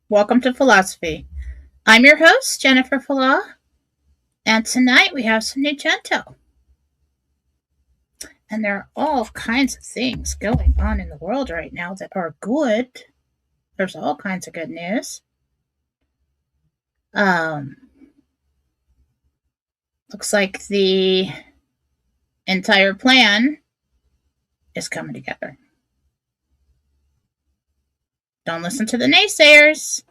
Welcome to Fallawsophy. I'm your host, Jennifer Fallaw, and tonight we have some new Jentel. And there are all kinds of things going on in the world right now that are good. There's all kinds of good news. Um, Looks like the entire plan is coming together. Don't listen to the naysayers.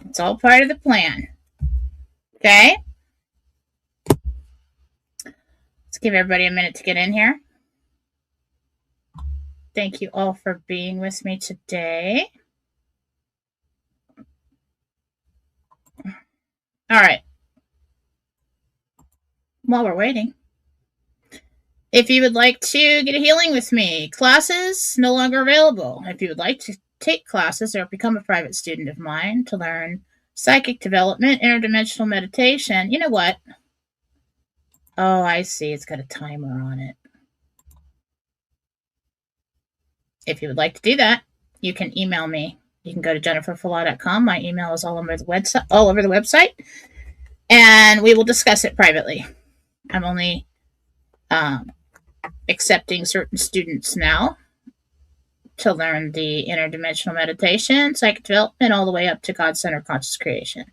It's all part of the plan. Okay? Let's give everybody a minute to get in here. Thank you all for being with me today. All right. While we're waiting, if you would like to get a healing with me, classes no longer available. If you would like to take classes or become a private student of mine to learn psychic development, interdimensional meditation, you know what? Oh, I see. It's got a timer on it. If you would like to do that, you can email me. You can go to jenniferfallaw.com. My email is all over the website, and we will discuss it privately. I'm only accepting certain students now to learn the interdimensional meditation, psychic development, all the way up to God-centered conscious creation.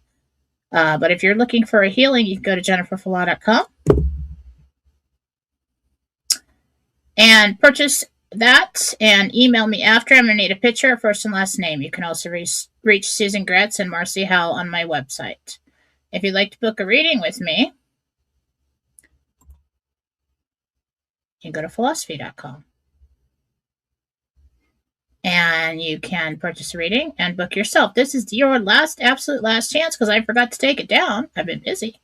But if you're looking for a healing, you can go to jenniferfallaw.com and purchase that and email me after. I'm going to need a picture, first and last name. You can also reach Susan Gretz and Marcy Howell on my website. If you'd like to book a reading with me, you can go to Fallawsophy.com. And you can purchase a reading and book yourself. This is your absolute last chance, because I forgot to take it down. I've been busy.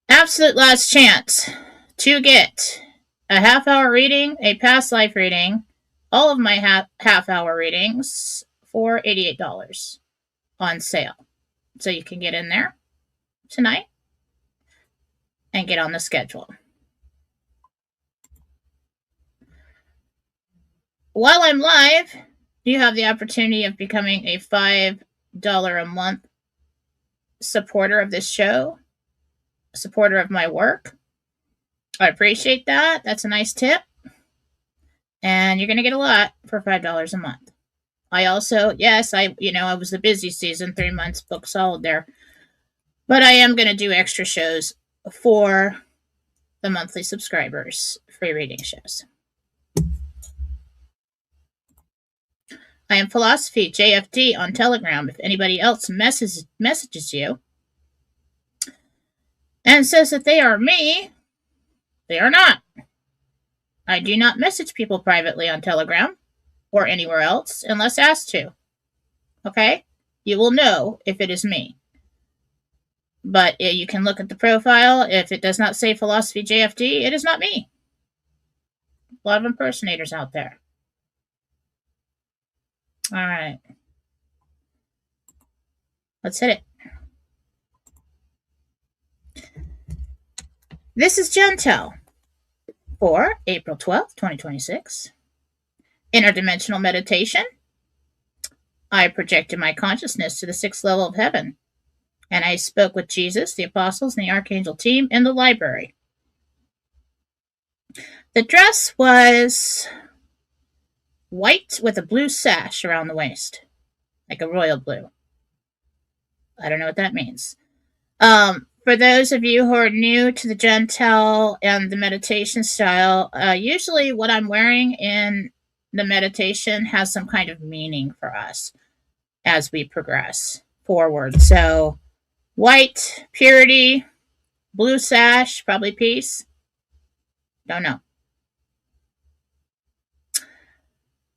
Absolute last chance to get a half-hour reading, a past life reading, all of my half-hour readings for $88 on sale. So you can get in there tonight and get on the schedule. While I'm live, you have the opportunity of becoming a $5 a month supporter of this show, a supporter of my work. I appreciate that. That's a nice tip. And you're going to get a lot for $5 a month. I also, yes, I was the busy season, 3 months booked solid there. But I am going to do extra shows for the monthly subscribers, free reading shows. I am Fallawsophy JFD on Telegram. If anybody else messages you and says that they are me, they are not. I do not message people privately on Telegram or anywhere else unless asked to. Okay? You will know if it is me. But you can look at the profile. If it does not say Fallawsophy JFD, it is not me. A lot of impersonators out there. All right. Let's hit it. This is Jentel for April 12th, 2026. Interdimensional meditation. I projected my consciousness to the 6th level of heaven, and I spoke with Jesus, the apostles, and the archangel team in the library. The dress was white with a blue sash around the waist, like a royal blue. I don't know what that means. For those of you who are new to the Jentel and the meditation style, usually what I'm wearing in the meditation has some kind of meaning for us as we progress forward. So white, purity, blue sash, probably peace. Don't know.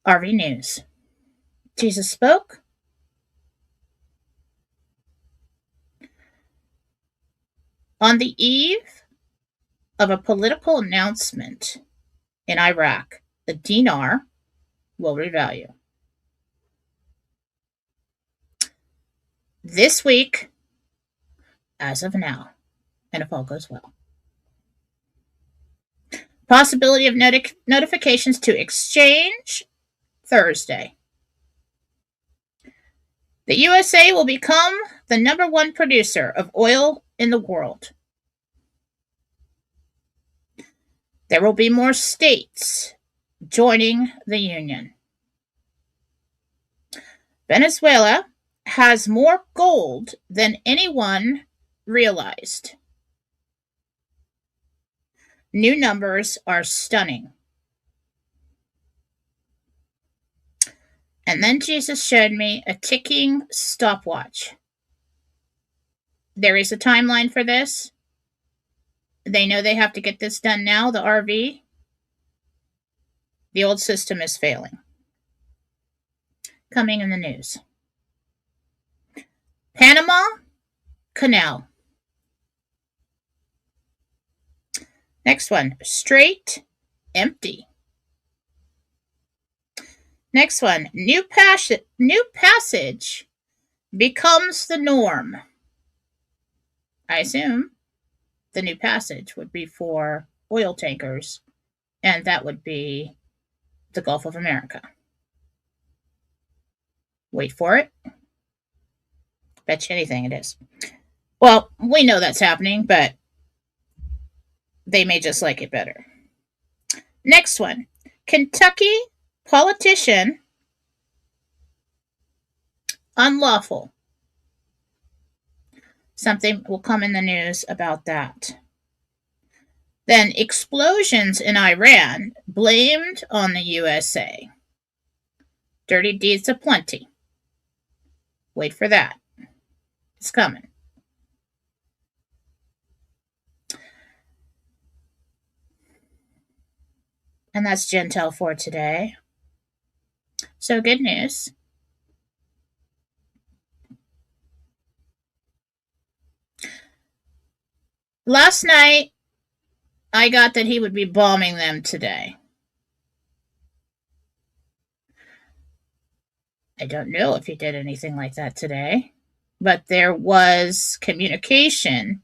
RV News. Jesus spoke. On the eve of a political announcement in Iraq, the dinar will revalue. This week, as of now, and if all goes well. Possibility of notifications to exchange Thursday. The USA will become the number one producer of oil in the world. There will be more states joining the Union. Venezuela has more gold than anyone realized. New numbers are stunning. And then Jesus showed me a ticking stopwatch. There is a timeline for this. They know they have to get this done now, the RV. The old system is failing. Coming in the news. Panama Canal. Next one, Strait empty. Next one, new passage becomes the norm. I assume the new passage would be for oil tankers, and that would be the Gulf of America. Wait for it. Bet you anything it is. Well, we know that's happening, but they may just like it better. Next one, Kentucky politician unlawful. Something will come in the news about that. Then explosions in Iran blamed on the USA. Dirty deeds aplenty. Wait for that. It's coming. And that's Jentel for today. So good news. Last night, I got that he would be bombing them today. I don't know if he did anything like that today, but there was communication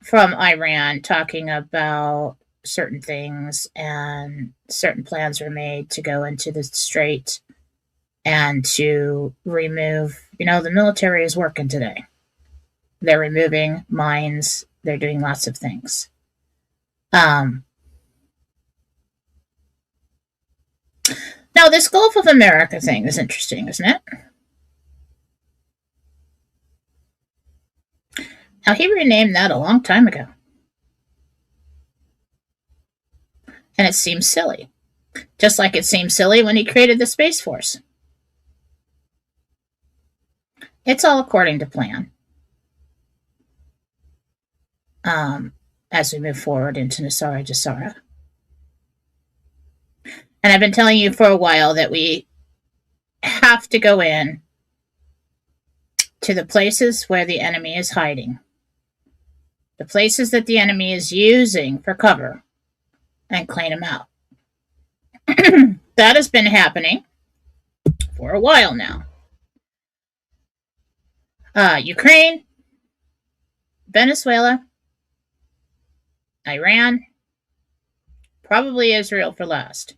from Iran talking about certain things, and certain plans were made to go into the strait and to remove, the military is working today. They're removing mines. They're doing lots of things. Now, this Gulf of America thing is interesting, isn't it? Now, he renamed that a long time ago. And it seems silly. Just like it seemed silly when he created the Space Force. It's all according to plan. As we move forward into Nasara Jasara. And I've been telling you for a while that we have to go in to the places where the enemy is hiding. The places that the enemy is using for cover, and clean them out. That has been happening for a while now. Ukraine, Venezuela, Iran, probably Israel for last.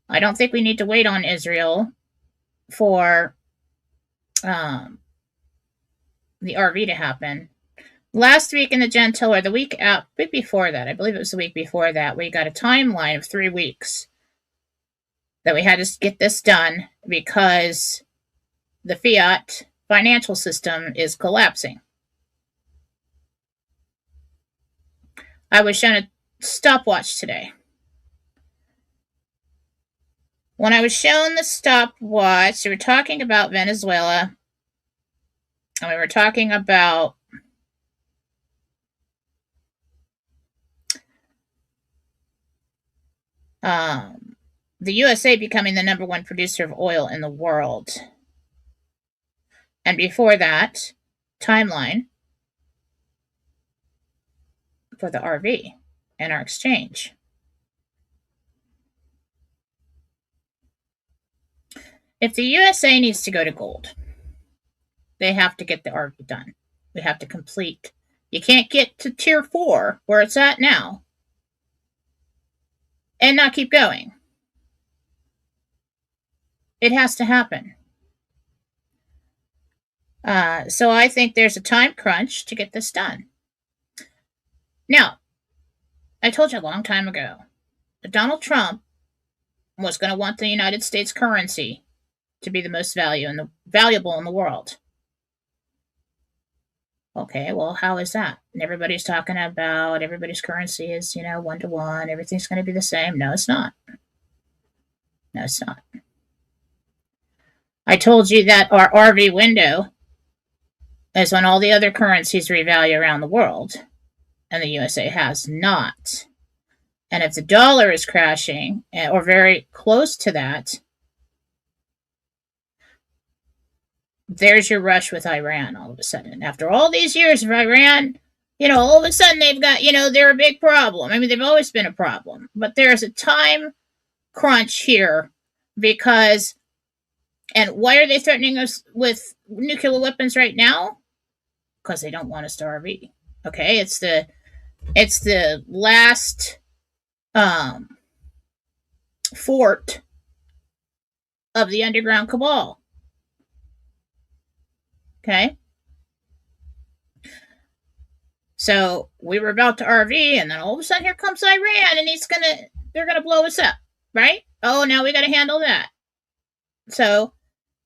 I don't think we need to wait on Israel for the RV to happen. Last week in the Jentel, or the week before that, I believe it was the week before that, we got a timeline of 3 weeks that we had to get this done because the fiat financial system is collapsing. I was shown a stopwatch today. When I was shown the stopwatch, we were talking about Venezuela, and we were talking about the USA becoming the number one producer of oil in the world. And before that, timeline for the RV and our exchange. If the USA needs to go to gold, they have to get the RV done. We have to complete. You can't get to tier 4, where it's at now, and not keep going. It has to happen. So I think there's a time crunch to get this done. Now, I told you a long time ago that Donald Trump was going to want the United States currency to be the most valuable in the world. Okay, well, how is that? And everybody's talking about everybody's currency is, 1-to-1. Everything's going to be the same. No, it's not. No, it's not. I told you that our RV window is when all the other currencies revalue around the world, and the USA has not. And if the dollar is crashing, or very close to that, there's your rush with Iran all of a sudden. After all these years of Iran, all of a sudden they've got, they're a big problem. I mean, they've always been a problem. But there's a time crunch here because, and why are they threatening us with nuclear weapons right now? Because they don't want us to RV. Okay, it's the last fort of the underground cabal. Okay, so we were about to RV, and then all of a sudden here comes Iran, and they're gonna blow us up, right? Oh, now we got to handle that. So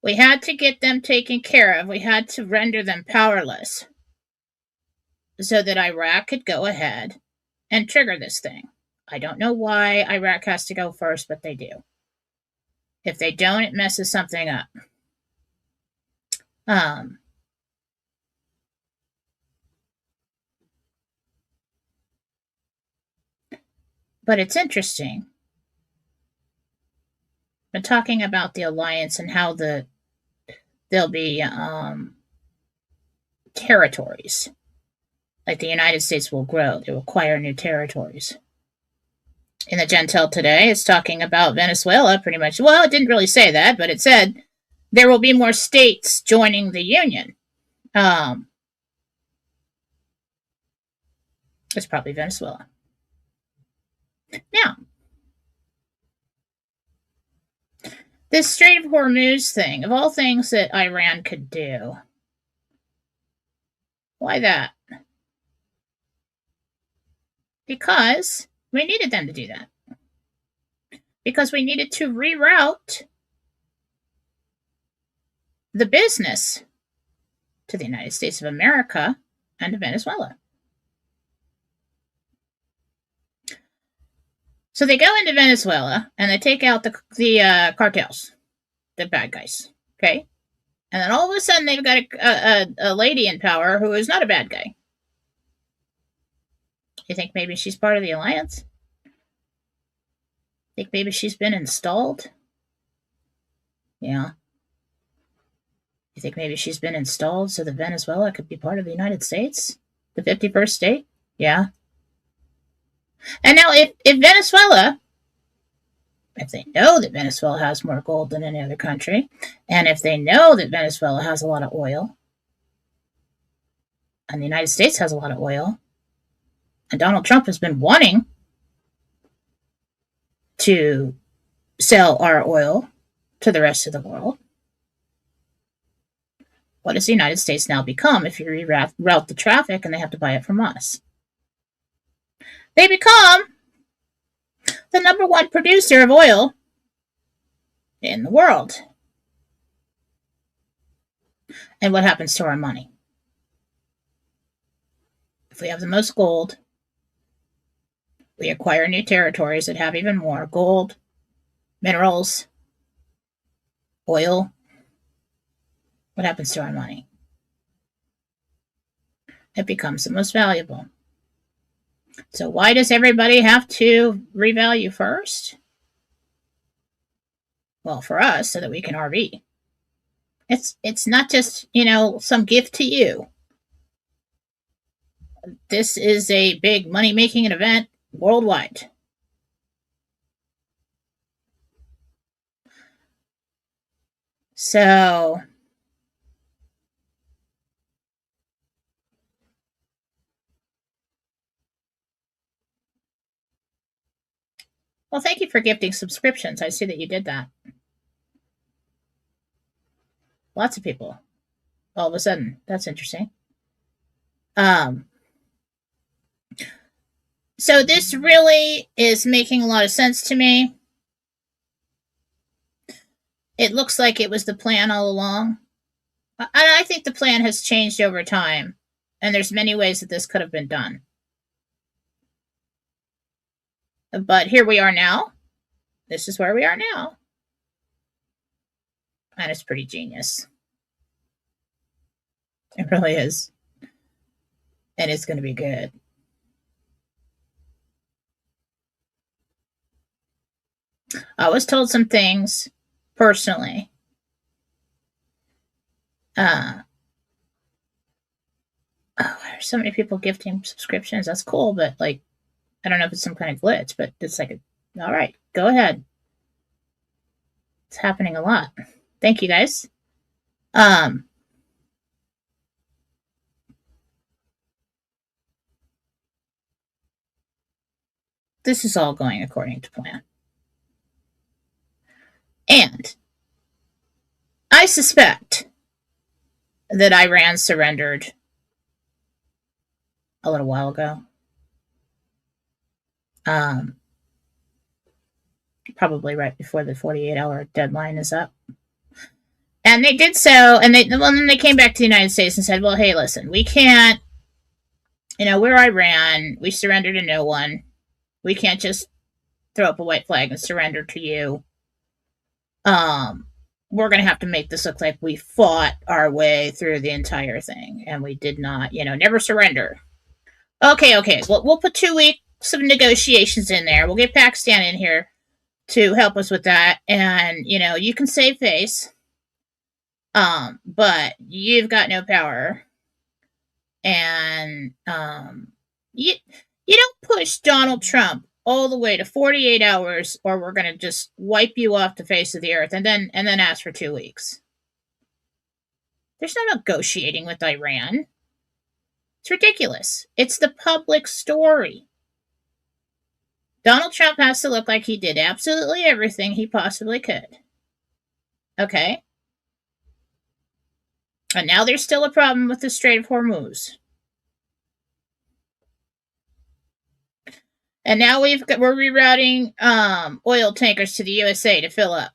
we had to get them taken care of. We had to render them powerless so that Iraq could go ahead and trigger this thing. I don't know why Iraq has to go first, but they do. If they don't, it messes something up. But it's interesting. But talking about the alliance and how there'll be territories. Like the United States will grow. They will acquire new territories. In the Jentel today, it's talking about Venezuela pretty much. Well, it didn't really say that, but it said there will be more states joining the Union. It's probably Venezuela. Now, this Strait of Hormuz thing, of all things that Iran could do, why that? Because we needed them to do that. Because we needed to reroute the business to the United States of America and to Venezuela. So they go into Venezuela and they take out the cartels, the bad guys, okay? And then all of a sudden they've got a lady in power who is not a bad guy. You think maybe she's part of the alliance? Think maybe she's been installed? Yeah. You think maybe she's been installed so that Venezuela could be part of the United States? The 51st state? Yeah. And now if Venezuela, if they know that Venezuela has more gold than any other country, and if they know that Venezuela has a lot of oil, and the United States has a lot of oil, and Donald Trump has been wanting to sell our oil to the rest of the world, what does the United States now become if you reroute the traffic and they have to buy it from us? They become the number one producer of oil in the world. And what happens to our money? If we have the most gold, we acquire new territories that have even more gold, minerals, oil. What happens to our money? It becomes the most valuable. So why does everybody have to revalue first? Well, for us, so that we can RV. It's not just, some gift to you. This is a big money-making event worldwide. So well, thank you for gifting subscriptions. I see that you did that. Lots of people. All of a sudden. That's interesting. Um, so this really is making a lot of sense to me. It looks like it was the plan all along. And I think the plan has changed over time. And there's many ways that this could have been done. But here we are now. This is where we are now. And it's pretty genius. It really is. And it's going to be good. I was told some things personally. Oh, there's so many people gifting subscriptions. That's cool, but like, I don't know if it's some kind of glitch, but it's like, all right, go ahead. It's happening a lot. Thank you guys. This is all going according to plan. And I suspect that Iran surrendered a little while ago. Probably right before the 48-hour deadline is up. And they did so, and then they came back to the United States and said, well, hey, listen, we can't, we're Iran. We surrender to no one. We can't just throw up a white flag and surrender to you. We're going to have to make this look like we fought our way through the entire thing, and we did not, never surrender. Okay. Well, we'll put 2 weeks of negotiations in there. We'll get Pakistan in here to help us with that, and, you can save face. But you've got no power. And you don't push Donald Trump all the way to 48 hours, or we're going to just wipe you off the face of the earth and then ask for 2 weeks. There's no negotiating with Iran. It's ridiculous. It's the public story. Donald Trump has to look like he did absolutely everything he possibly could. Okay? And now there's still a problem with the Strait of Hormuz. And now we're rerouting oil tankers to the USA to fill up.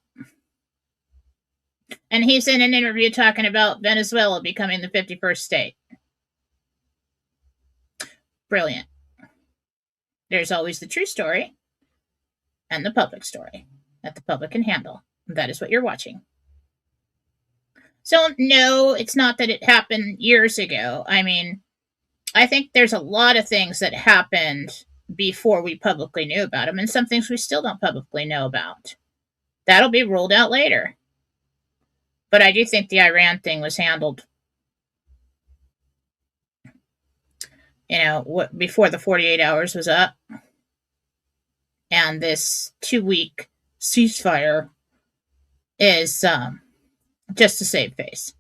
And he's in an interview talking about Venezuela becoming the 51st state. Brilliant. There's always the true story and the public story that the public can handle. That is what you're watching. So, no, it's not that it happened years ago. I mean, I think there's a lot of things that happened before we publicly knew about them, and some things we still don't publicly know about. That'll be rolled out later. But I do think the Iran thing was handled, before the 48 hours was up. And this 2-week ceasefire is just to save face.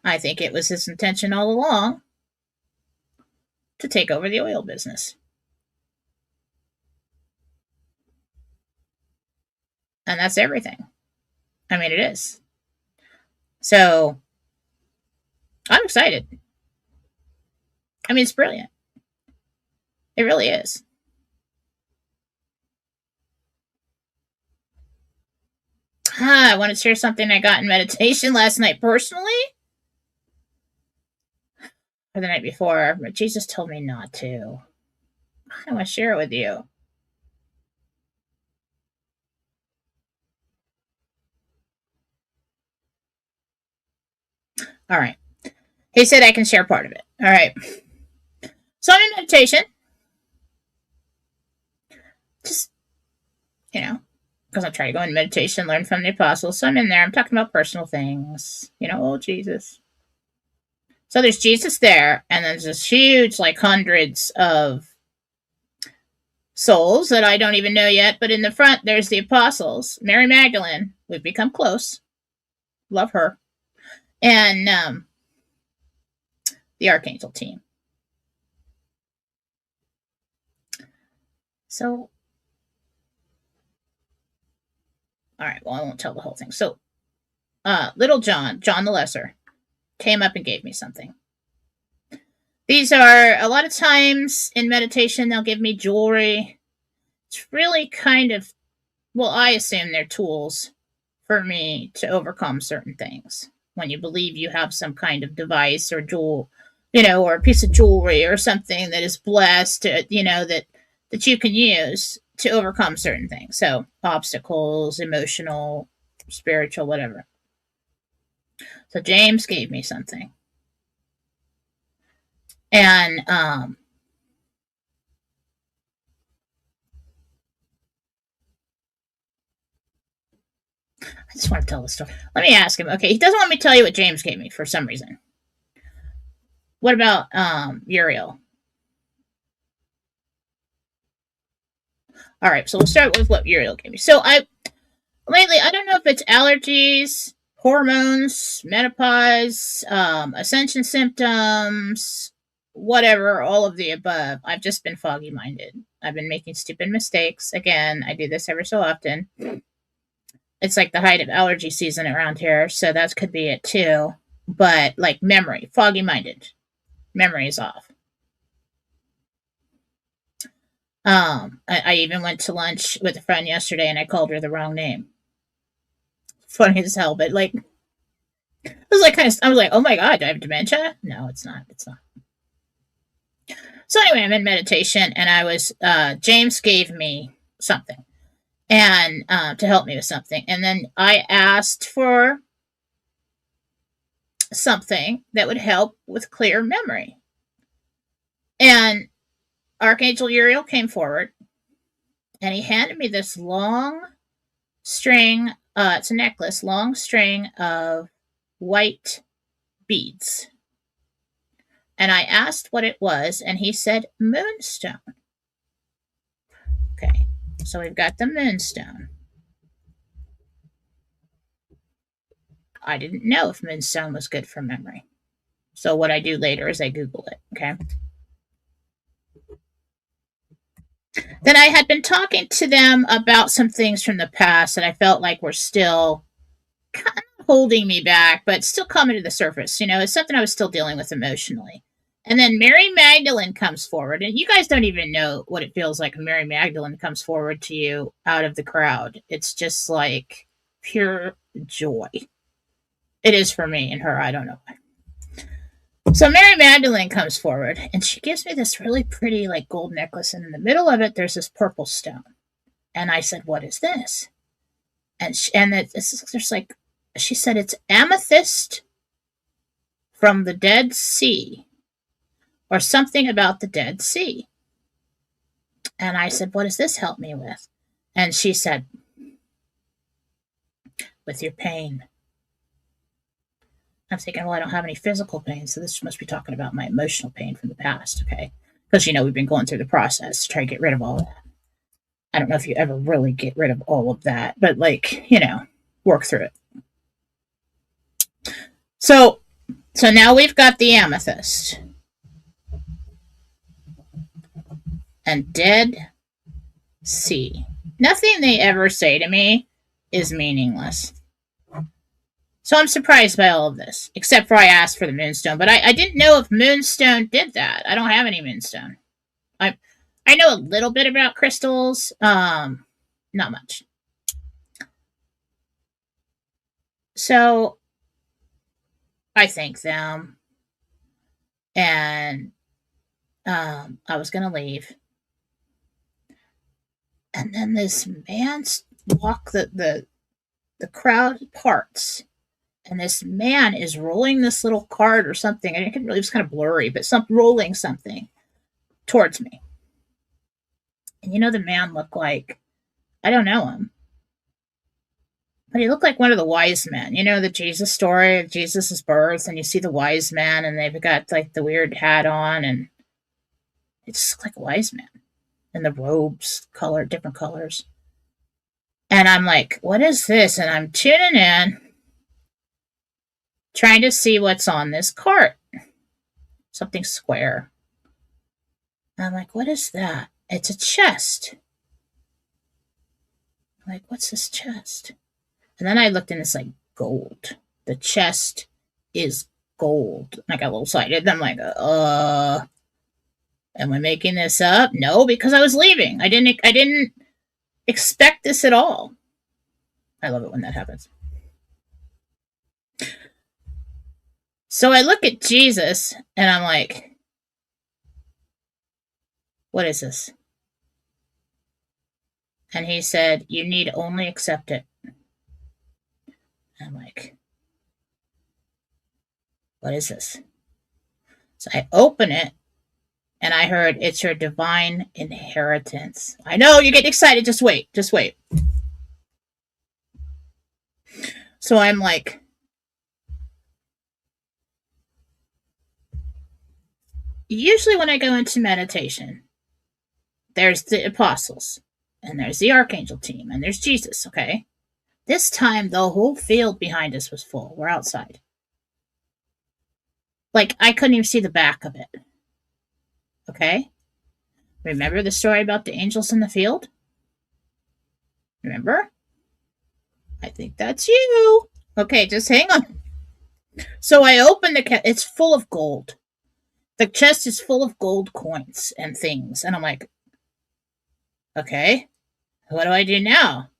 I think it was his intention all along to take over the oil business. And that's everything. I mean, it is. So, I'm excited. I mean, it's brilliant. It really is. I want to share something I got in meditation last night personally. Or the night before, but Jesus told me not to. I want to share it with you. All right. He said I can share part of it. All right. So I'm in meditation. Just, because I'm trying to go in meditation, learn from the apostles. So I'm in there. I'm talking about personal things. Oh, Jesus. So there's Jesus there, and there's this huge, like hundreds of souls that I don't even know yet. But in the front, there's the apostles. Mary Magdalene. We've become close. Love her. And the Archangel team. So, all right, well, I won't tell the whole thing. So, Little John, John the Lesser, came up and gave me something. These are a lot of times in meditation, they'll give me jewelry. It's really kind of, well, I assume they're tools for me to overcome certain things. When you believe you have some kind of device or jewel, or a piece of jewelry or something that is blessed, that you can use to overcome certain things. So obstacles, emotional, spiritual, whatever. So James gave me something. And I just want to tell the story. Let me ask him. Okay, he doesn't want me to tell you what James gave me for some reason. What about Uriel? All right, so we'll start with what Uriel gave me. So lately, I don't know if it's allergies, hormones, menopause, ascension symptoms, whatever, all of the above. I've just been foggy minded. I've been making stupid mistakes. Again, I do this every so often. It's like the height of allergy season around here, so that could be it too. But like memory, foggy minded. Memory is off. I even went to lunch with a friend yesterday and I called her the wrong name. Funny as hell, but like, I was like, oh my God, do I have dementia? No, it's not. It's not. So anyway, I'm in meditation and James gave me something and to help me with something. And then I asked for something that would help with clear memory. And Archangel Uriel came forward and he handed me this long string, it's a necklace, long string of white beads. And I asked what it was, and he said moonstone. Okay, so we've got the moonstone. I didn't know if moonstone was good for memory. So what I do later is I Google it, okay? Then I had been talking to them about some things from the past that I felt like were still kind of holding me back, but still coming to the surface. It's something I was still dealing with emotionally. And then Mary Magdalene comes forward, and you guys don't even know what it feels like when Mary Magdalene comes forward to you out of the crowd. It's just like pure joy. It is for me and her, I don't know why. So Mary Magdalene comes forward and she gives me this really pretty like gold necklace, and in the middle of it there's this purple stone. And I said, "What is this?" And there's like, she said it's amethyst from the Dead Sea, or something about the Dead Sea. And I said, "What does this help me with?" And she said, "With your pain." I'm thinking, well, I don't have any physical pain, so this must be talking about my emotional pain from the past, okay? Because, we've been going through the process to try to get rid of all of that. I don't know if you ever really get rid of all of that, but, work through it. So now we've got the amethyst. And Dead Sea. Nothing they ever say to me is meaningless. So I'm surprised by all of this, except for I asked for the moonstone. But I didn't know if moonstone did that. I don't have any moonstone. I know a little bit about crystals, not much. So I thank them, and I was gonna leave, and then this man walked the crowd parts. And this man is rolling this little cart or something. I didn't really, it was kind of blurry, but rolling something towards me. And the man looked like, I don't know him, but he looked like one of the wise men. The Jesus story of Jesus' birth, and you see the wise man, and they've got like the weird hat on, and it just looked like a wise man. And the robes, different colors. And I'm like, what is this? And I'm tuning in, trying to see what's on this cart. Something square. And I'm like, what is that? It's a chest. I'm like, what's this chest? And then I looked, and it's like gold. The chest is gold. I got a little excited. I'm like, am I making this up? No, because I was leaving. I didn't expect this at all. I love it when that happens. So I look at Jesus and I'm like, what is this? And he said, you need only accept it. And I'm like, what is this? So I open it and I heard, it's your divine inheritance. I know you get excited. Just wait. Just wait. So I'm like, usually when I go into meditation, there's the apostles and there's the archangel team and there's Jesus, okay? This time, the whole field behind us was full. We're outside. Like, I couldn't even see the back of it. Okay? Remember the story about the angels in the field? Remember? I think that's you. Okay, just hang on. So I open the chest. It's full of gold. The chest is full of gold coins and things. And I'm like, okay, what do I do now?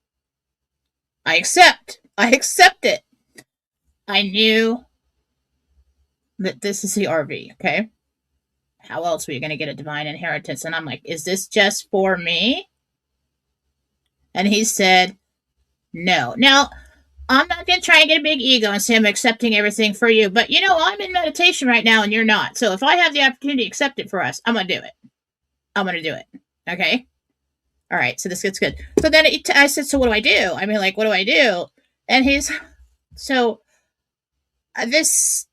I accept. I accept it. I knew that this is the RV, okay? How else were you going to get a divine inheritance? And I'm like, is this just for me? And he said, no. Now, I'm not going to try and get a big ego and say I'm accepting everything for you. But, you know, I'm in meditation right now and you're not. So if I have the opportunity to accept it for us, I'm going to do it. I'm going to do it. Okay? All right. So this gets good. So then I said, so what do I do? I mean, like, what do I do? And he's, so this,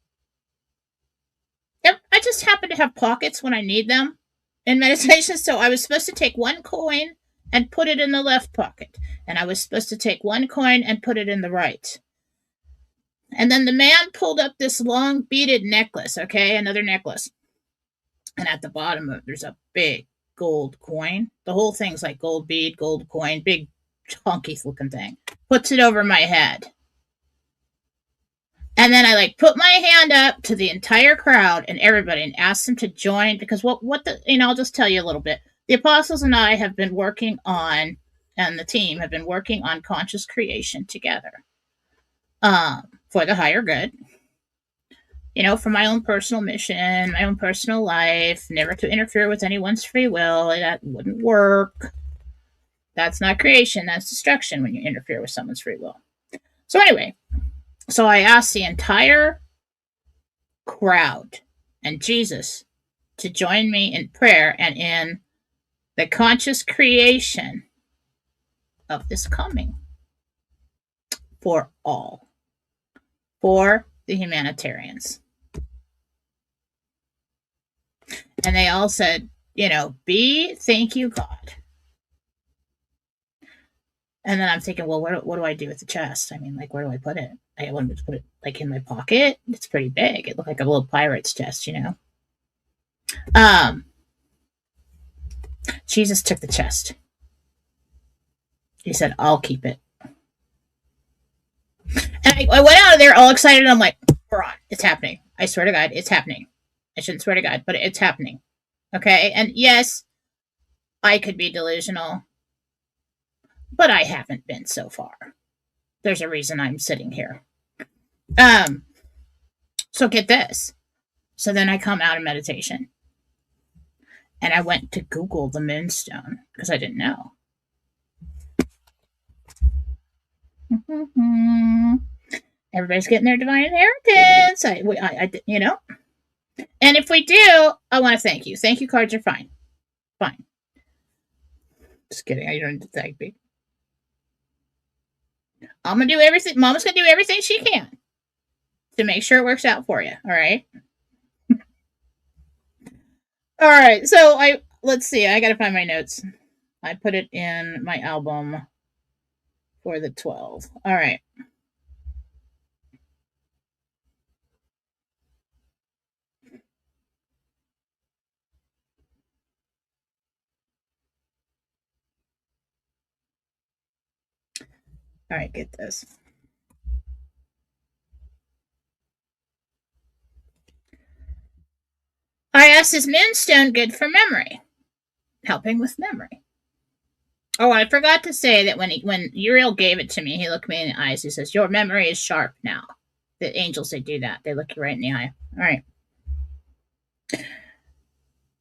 yep, I just happen to have pockets when I need them in meditation. So I was supposed to take one coin and put it in the left pocket. And I was supposed to take one coin and put it in the right. And then the man pulled up this long beaded necklace, okay, another necklace. And at the bottom of it, there's a big gold coin. The whole thing's like gold bead, gold coin, big chunky looking thing. Puts it over my head. And then I like put my hand up to the entire crowd and everybody and asked them to join because I'll just tell you a little bit. The apostles and I have been working on, and the team have been working on conscious creation together for the higher good. You know, for my own personal mission, my own personal life, never to interfere with anyone's free will. That wouldn't work. That's not creation, that's destruction when you interfere with someone's free will. So anyway, so I asked the entire crowd and Jesus to join me in prayer and in the conscious creation of this coming for all, for the humanitarians. And they all said, you know, thank you, God. And then I'm thinking, well, what do I do with the chest? I mean, like, where do I put it? I wanted to put it, like, in my pocket. It's pretty big. It looked like a little pirate's chest, you know? Jesus took the chest. He said, I'll keep it. And I went out of there all excited. And I'm like, we're on. It's happening. I swear to God, it's happening. I shouldn't swear to God, but it's happening. Okay? And yes, I could be delusional, but I haven't been so far. There's a reason I'm sitting here. So get this. So then I come out of meditation. And I went to Google the moonstone because I didn't know. Everybody's getting their divine inheritance. You know. And if we do, I want to thank you. Thank you cards are fine. Fine. Just kidding. You don't need to thank me. I'm going to do everything. Mama's going to do everything she can to make sure it works out for you. All right. All right. So let's see. I got to find my notes. I put it in my album for the 12. All right. All right, get this. Yes, is moonstone good for memory? Helping with memory. Oh, I forgot to say that when Uriel gave it to me, he looked me in the eyes. He says, "Your memory is sharp now." The angels, they do that. They look you right in the eye. All right.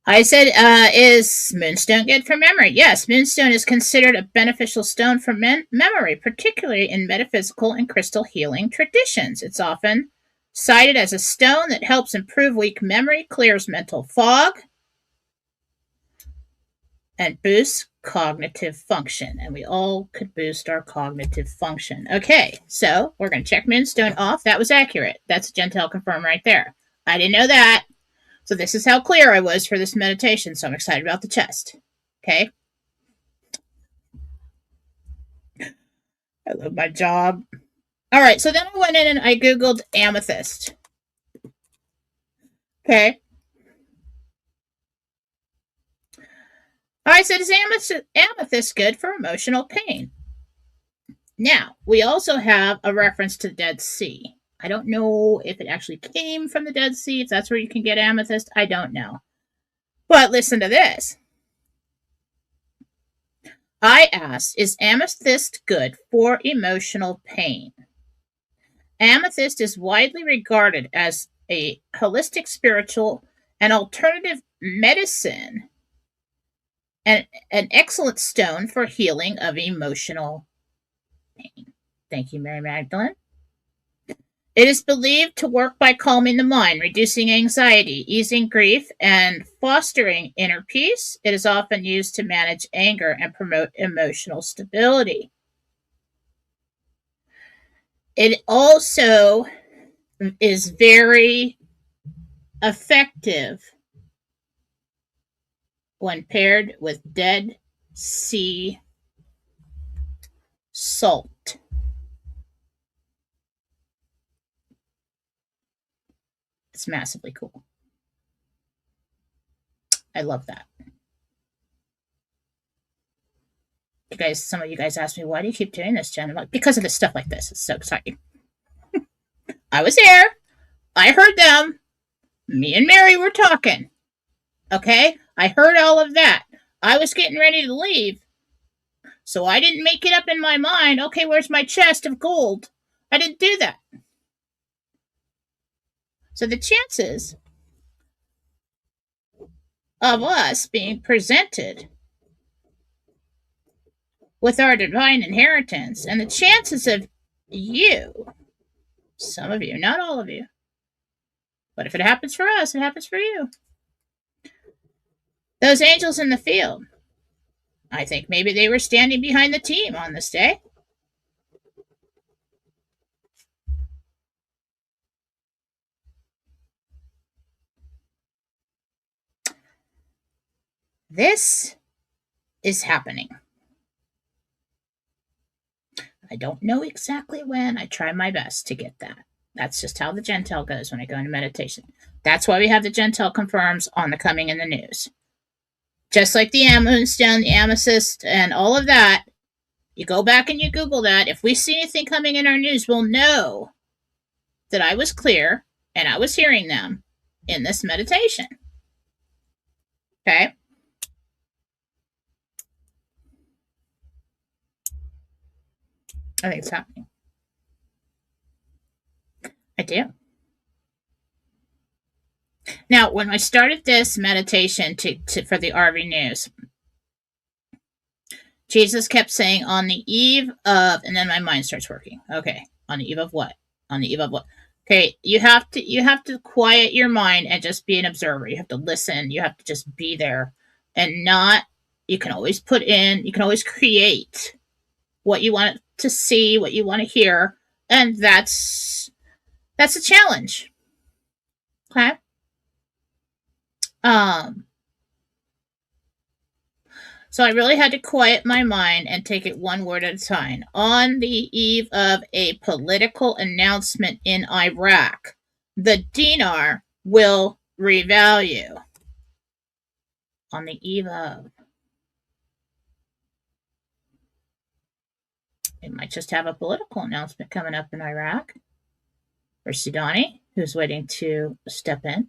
I said, is moonstone good for memory? Yes, moonstone is considered a beneficial stone for memory, particularly in metaphysical and crystal healing traditions. It's often cited as a stone that helps improve weak memory, clears mental fog, and boosts cognitive function. And we all could boost our cognitive function. Okay, so we're going to check moonstone off. That was accurate. That's Jentel confirmed right there. I didn't know that. So this is how clear I was for this meditation. So I'm excited about the chest. Okay. I love my job. All right. So then I went in and I Googled amethyst. Okay. All right. So is amethyst good for emotional pain? Now, we also have a reference to the Dead Sea. I don't know if it actually came from the Dead Sea, if that's where you can get amethyst. I don't know. But listen to this. I asked, is amethyst good for emotional pain? Amethyst is widely regarded as a holistic spiritual and alternative medicine and an excellent stone for healing of emotional pain. Thank you, Mary Magdalene. It is believed to work by calming the mind, reducing anxiety, easing grief, and fostering inner peace. It is often used to manage anger and promote emotional stability. It also is very effective when paired with Dead Sea salt. It's massively cool. I love that. You guys, some of you guys asked me, why do you keep doing this, Jen? I'm like, because of this stuff like this. It's so exciting. I was there. I heard them. Me and Mary were talking. Okay? I heard all of that. I was getting ready to leave. So I didn't make it up in my mind, okay, where's my chest of gold? I didn't do that. So the chances of us being presented with our divine inheritance and the chances of you, some of you, not all of you, but if it happens for us, it happens for you. Those angels in the field, I think maybe they were standing behind the team on this day. This is happening. I don't know exactly when. I try my best to get that. That's just how the Jentel goes when I go into meditation. That's why we have the Jentel confirms on the coming in the news. Just like the moonstone, the amethyst, and all of that, you go back and you Google that. If we see anything coming in our news, we'll know that I was clear and I was hearing them in this meditation. Okay? I think it's happening. I do. Now, when I started this meditation for the RV News, Jesus kept saying, on the eve of, and then my mind starts working. Okay, on the eve of what? On the eve of what? Okay, you have to quiet your mind and just be an observer. You have to listen. You have to just be there and not. You can always put in. You can always create what you want to see, what you want to hear, and that's a challenge. Okay. So I really had to quiet my mind and take it one word at a time. On the eve of a political announcement in Iraq, the dinar will revalue. On the eve of. It might just have a political announcement coming up in Iraq. Or Sudani, who's waiting to step in.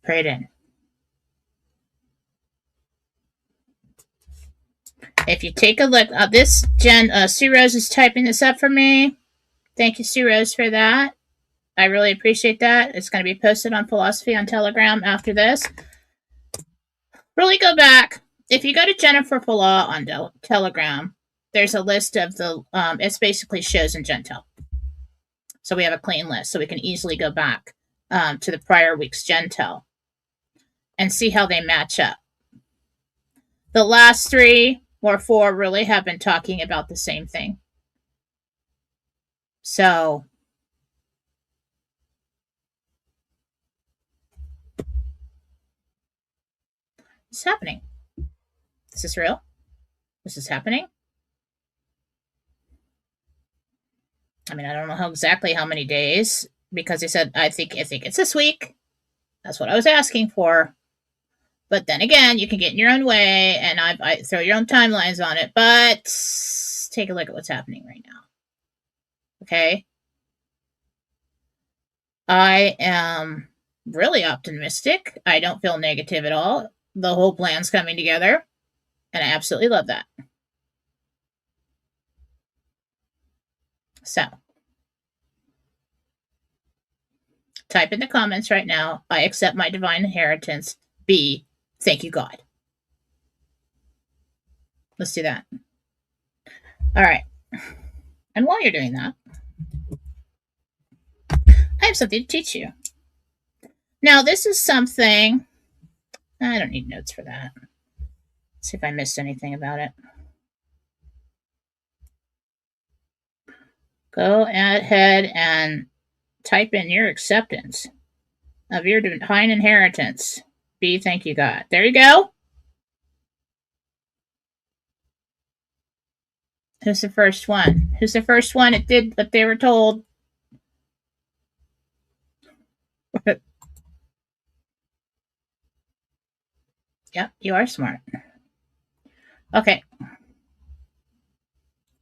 Pray it in. If you take a look, Sue Rose is typing this up for me. Thank you, Sue Rose, for that. I really appreciate that. It's going to be posted on Fallawsophy on Telegram after this. Really go back. If you go to Jennifer Fallaw on Telegram, there's a list of it's basically shows in Jentel. So we have a clean list, so we can easily go back to the prior week's Jentel and see how they match up. The last 3 or 4 really have been talking about the same thing. So what's happening? Is this real? This is happening? I mean, I don't know exactly how many days, because they said, I think it's this week. That's what I was asking for. But then again, you can get in your own way, and I throw your own timelines on it. But take a look at what's happening right now. Okay? I am really optimistic. I don't feel negative at all. The whole plan's coming together, and I absolutely love that. So, type in the comments right now, I accept my divine inheritance. B, thank you, God. Let's do that. All right. And while you're doing that, I have something to teach you. Now, this is something, I don't need notes for that. Let's see if I missed anything about it. Go ahead and type in your acceptance of your divine inheritance. B, thank you, God. There you go. Who's the first one? Who's the first one that did what they were told? Yep, you are smart. Okay.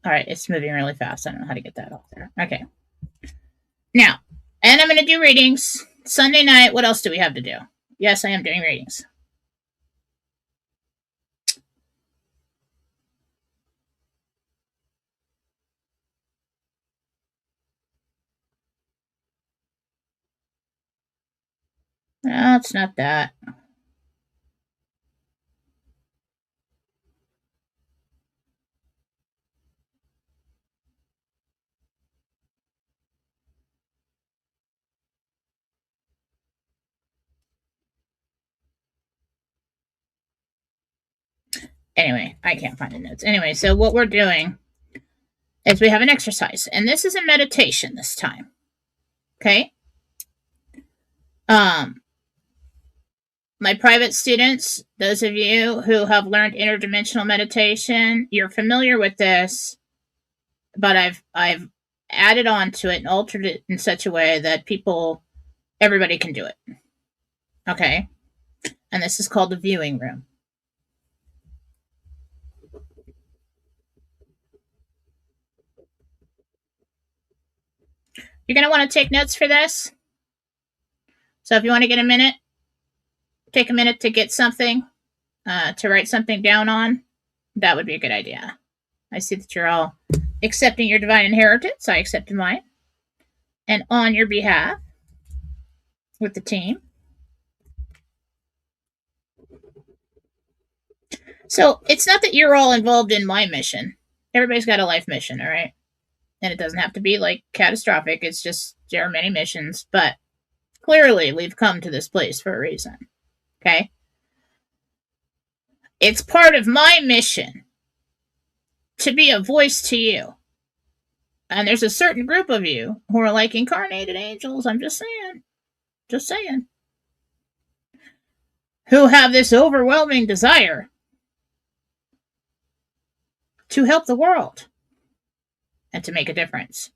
All right, it's moving really fast. I don't know how to get that off there. Okay. Now, and I'm going to do readings. Sunday night, what else do we have to do? Yes, I am doing readings. No, it's not that. Anyway, I can't find the notes. Anyway, so what we're doing is we have an exercise, and this is a meditation this time. Okay? My private students, those of you who have learned interdimensional meditation, you're familiar with this, but I've added on to it and altered it in such a way that everybody can do it. Okay? And this is called the viewing room. You're going to want to take notes for this. So if you want to get a minute, take a minute to get something, to write something down on, that would be a good idea. I see that you're all accepting your divine inheritance. I accepted mine. And on your behalf, with the team. So it's not that you're all involved in my mission. Everybody's got a life mission, all right? And it doesn't have to be like catastrophic. It's just there are many missions, but clearly we've come to this place for a reason. Okay? It's part of my mission to be a voice to you. And there's a certain group of you who are like incarnated angels, I'm just saying, who have this overwhelming desire to help the world and to make a difference.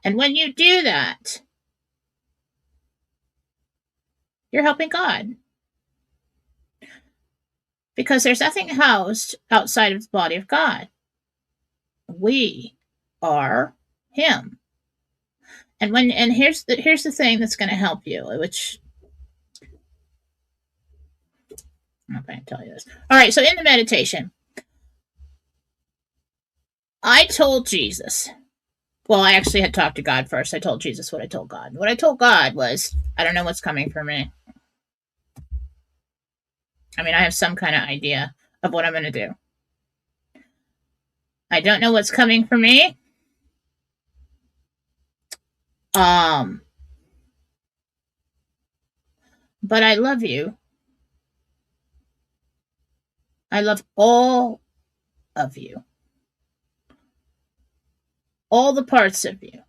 And when you do that, you're helping God. Because there's nothing housed outside of the body of God. We are Him. And here's the thing that's going to help you, which I'm not going to tell you this. All right, so in the meditation, I told Jesus. Well, I actually had talked to God first. I told Jesus what I told God. What I told God was, I don't know what's coming for me. I mean, I have some kind of idea of what I'm going to do. I don't know what's coming for me. But I love you. I love all of you. All the parts of you.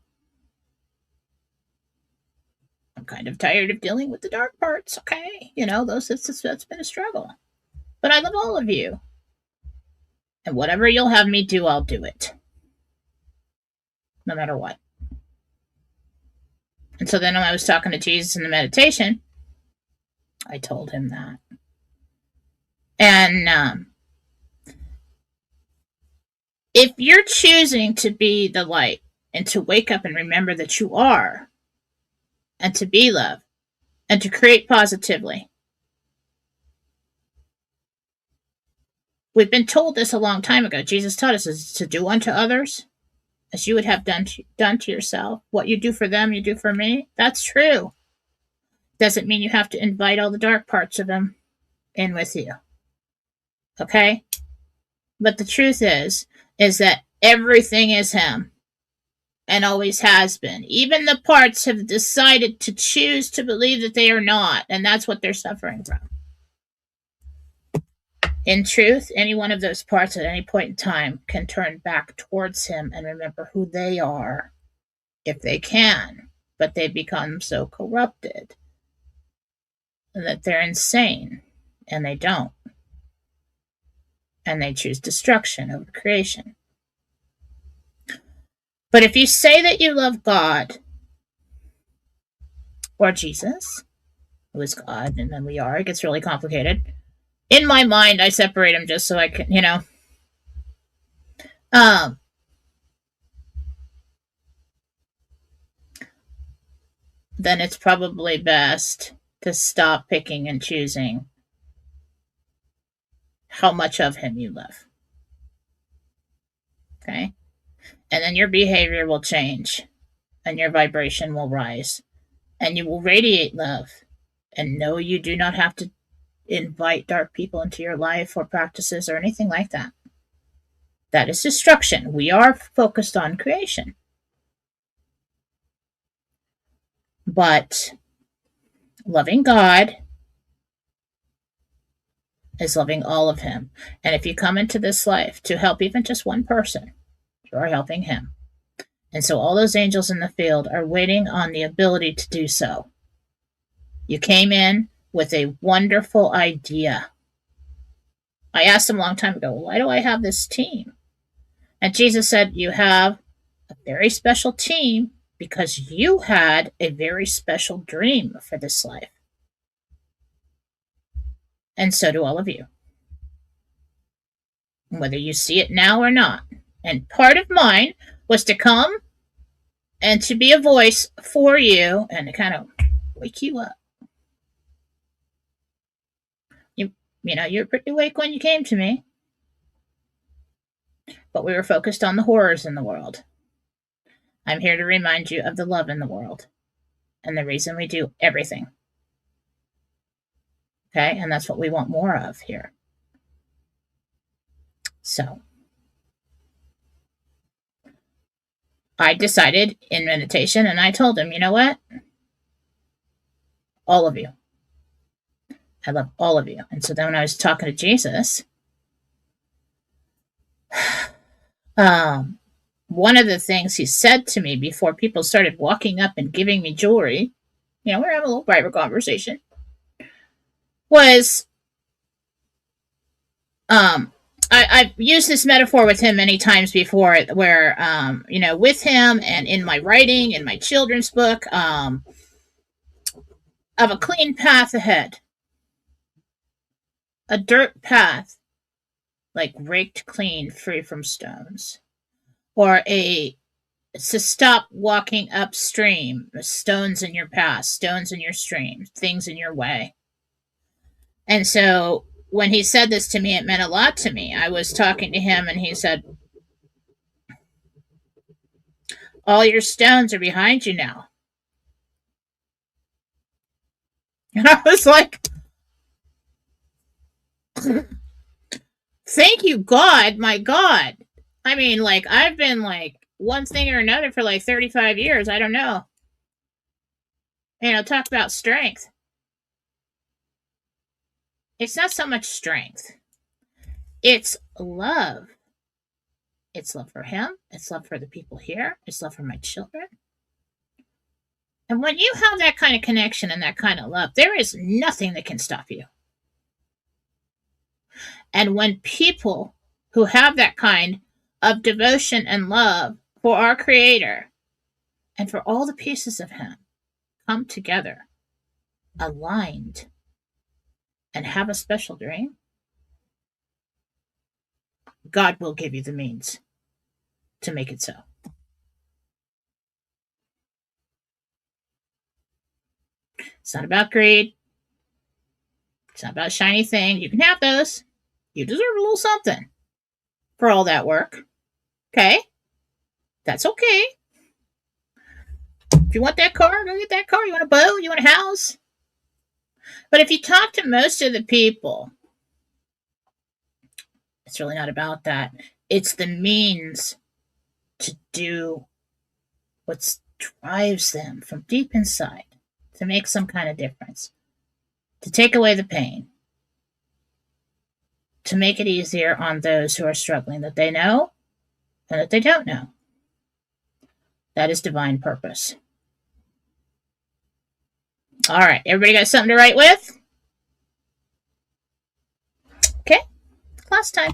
I'm kind of tired of dealing with the dark parts, okay? You know, that's been a struggle. But I love all of you. And whatever you'll have me do, I'll do it. No matter what. And so then when I was talking to Jesus in the meditation, I told him that. And if you're choosing to be the light and to wake up and remember that you are, and to be love, and to create positively, we've been told this a long time ago. Jesus taught us to do unto others as you would have done to yourself. What you do for them, you do for me. That's true. Doesn't mean you have to invite all the dark parts of them in with you. Okay? But the truth is that everything is him and always has been. Even the parts have decided to choose to believe that they are not, and that's what they're suffering from. In truth, any one of those parts at any point in time can turn back towards him and remember who they are, if they can, but they become so corrupted that they're insane, and they don't. And they choose destruction over creation. But if you say that you love God, or Jesus, who is God, and then we are, it gets really complicated. In my mind, I separate them just so I can, then it's probably best to stop picking and choosing how much of him you love. Okay? And then your behavior will change, and your vibration will rise, and you will radiate love. And no, you do not have to invite dark people into your life or practices or anything like that. That is destruction. We are focused on creation. But loving God is loving all of him. And if you come into this life to help even just one person, you are helping him. And so all those angels in the field are waiting on the ability to do so. You came in with a wonderful idea. I asked him a long time ago, why do I have this team? And Jesus said, you have a very special team because you had a very special dream for this life. And so do all of you. Whether you see it now or not. And part of mine was to come and to be a voice for you and to kind of wake you up. You were pretty awake when you came to me. But we were focused on the horrors in the world. I'm here to remind you of the love in the world and the reason we do everything. Okay? And that's what we want more of here. So, I decided in meditation, and I told him, you know what? All of you. I love all of you. And so then when I was talking to Jesus, one of the things he said to me before people started walking up and giving me jewelry, we're having a little private conversation, was, I've used this metaphor with him many times before where, with him and in my writing, in my children's book, of a clean path ahead. A dirt path, like raked clean, free from stones. Or to stop walking upstream, stones in your path, stones in your stream, things in your way. And so when he said this to me, it meant a lot to me. I was talking to him and he said, all your stones are behind you now. And I was like, thank you, God, my God. I mean, like, I've been like one thing or another for like 35 years. I don't know. Talk about strength. It's not so much strength, it's love. It's love for him. It's love for the people here. It's love for my children. And when you have that kind of connection and that kind of love, there is nothing that can stop you. And when people who have that kind of devotion and love for our Creator and for all the pieces of Him come together, aligned, and have a special dream, God will give you the means to make it so. It's not about greed. It's not about shiny things. You can have those. You deserve a little something for all that work. Okay? That's okay. If you want that car, go get that car. You want a boat? You want a house? But if you talk to most of the people, it's really not about that. It's the means to do what drives them from deep inside to make some kind of difference, to take away the pain, to make it easier on those who are struggling, that they know and that they don't know. That is divine purpose. All right, everybody got something to write with? Okay, class time.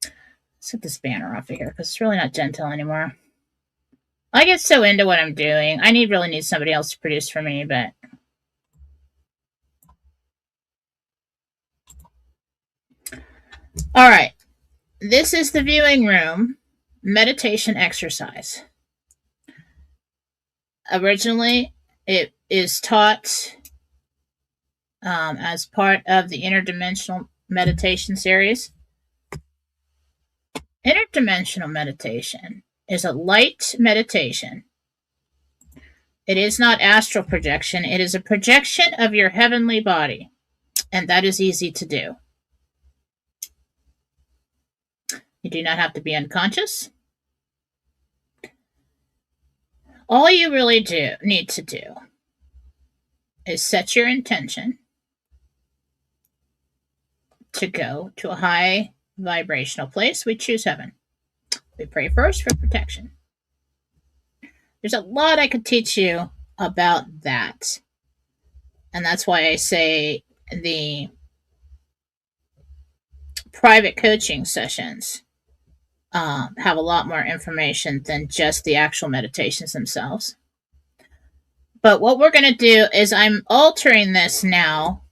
Let's get this banner off of here because it's really not Jentel anymore. I get so into what I'm doing. I really need somebody else to produce for me, but all right. This is the viewing room meditation exercise. Originally, it is taught as part of the interdimensional meditation series. Interdimensional meditation is a light meditation. It is not astral projection. It is a projection of your heavenly body, and that is easy to do. You do not have to be unconscious. All you really need to do is set your intention to go to a high vibrational place. We choose heaven. We pray first for protection. There's a lot I could teach you about that. And that's why I say the private coaching sessions have a lot more information than just the actual meditations themselves. But what we're going to do is I'm altering this now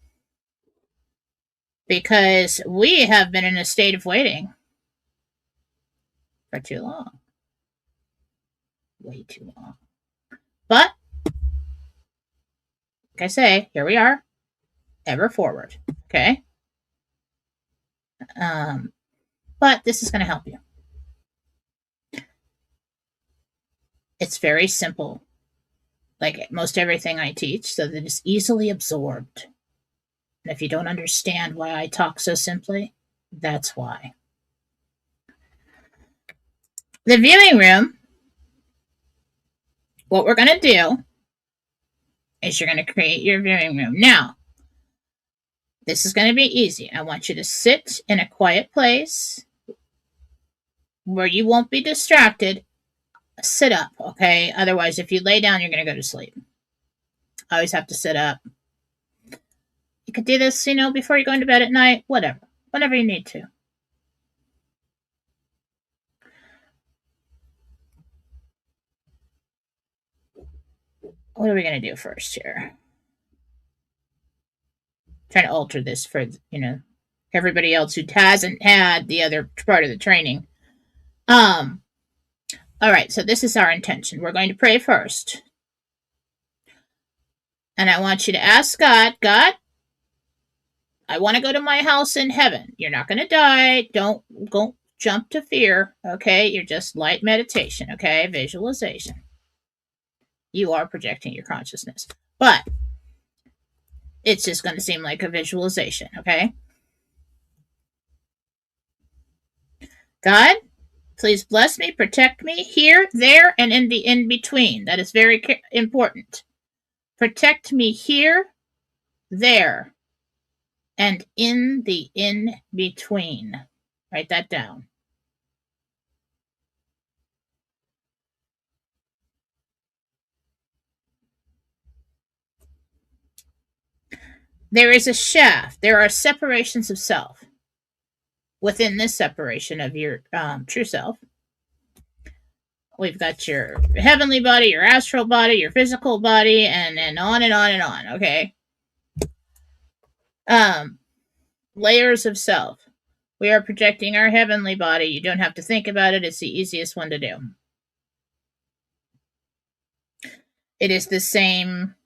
because we have been in a state of waiting for too long. Way too long. But, like I say, here we are, ever forward, okay? But this is going to help you. It's very simple, like most everything I teach, so that it's easily absorbed. And if you don't understand why I talk so simply, that's why. The viewing room, what we're going to do is you're going to create your viewing room. Now, this is going to be easy. I want you to sit in a quiet place where you won't be distracted. Sit up, okay? Otherwise, if you lay down, you're going to go to sleep. I always have to sit up. You could do this, before you go into bed at night, whatever. Whenever you need to. What are we going to do first here? Trying to alter this for, everybody else who hasn't had the other part of the training. All right, so this is our intention. We're going to pray first. And I want you to ask God, I want to go to my house in heaven. You're not going to die. Don't jump to fear. Okay. You're just light meditation. Okay. Visualization. You are projecting your consciousness. But it's just going to seem like a visualization. Okay. God, please bless me, protect me here, there, and in the in between. That is very important. Protect me here, there, and in the in between. Write that down. There is a shaft. There are separations of self. Within this separation of your true self, we've got your heavenly body, your astral body, your physical body, and on and on and on. Okay. Layers of self. We are projecting our heavenly body. You don't have to think about it. It's the easiest one to do. It is the same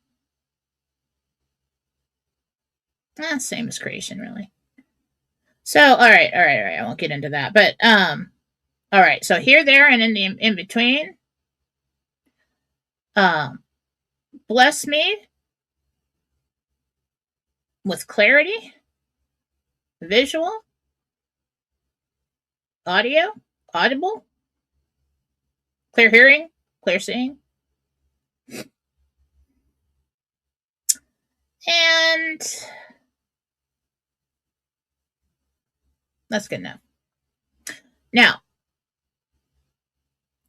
same as creation, really. So, all right. I won't get into that, but all right. So here, there, and in the in between. Bless me with clarity, visual, audio, audible, clear hearing, clear seeing, and that's good enough. Now,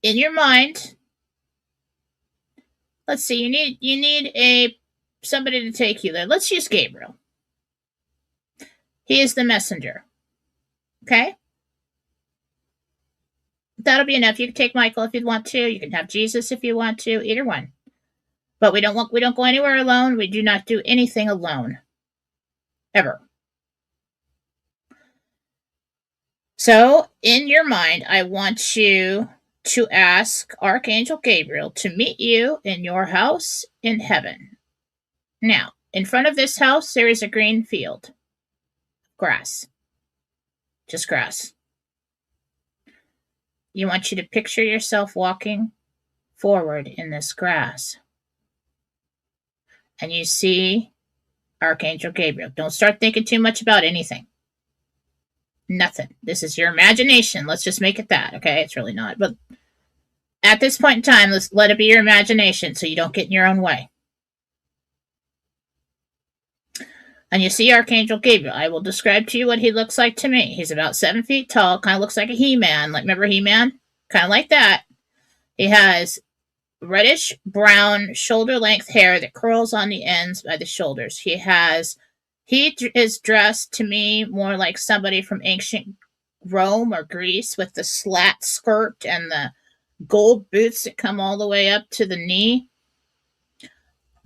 in your mind, let's see. You need somebody to take you there. Let's use Gabriel. He is the messenger. Okay. That'll be enough. You can take Michael if you want to. You can have Jesus if you want to. Either one. But we don't go anywhere alone. We do not do anything alone. Ever. So, in your mind, I want you to ask Archangel Gabriel to meet you in your house in heaven. Now, in front of this house, there is a green field. Grass. Just grass. You want you to picture yourself walking forward in this grass. And you see Archangel Gabriel. Don't start thinking too much about anything. Nothing. This is your imagination. Let's just make it that, okay? It's really not. But at this point in time, let's let it be your imagination so you don't get in your own way. And you see Archangel Gabriel. I will describe to you what he looks like to me. He's about 7 feet tall, kind of looks like a He-Man. Like, remember He-Man? Kind of like that. He has reddish brown shoulder length hair that curls on the ends by the shoulders. He is dressed to me more like somebody from ancient Rome or Greece with the slat skirt and the gold boots that come all the way up to the knee,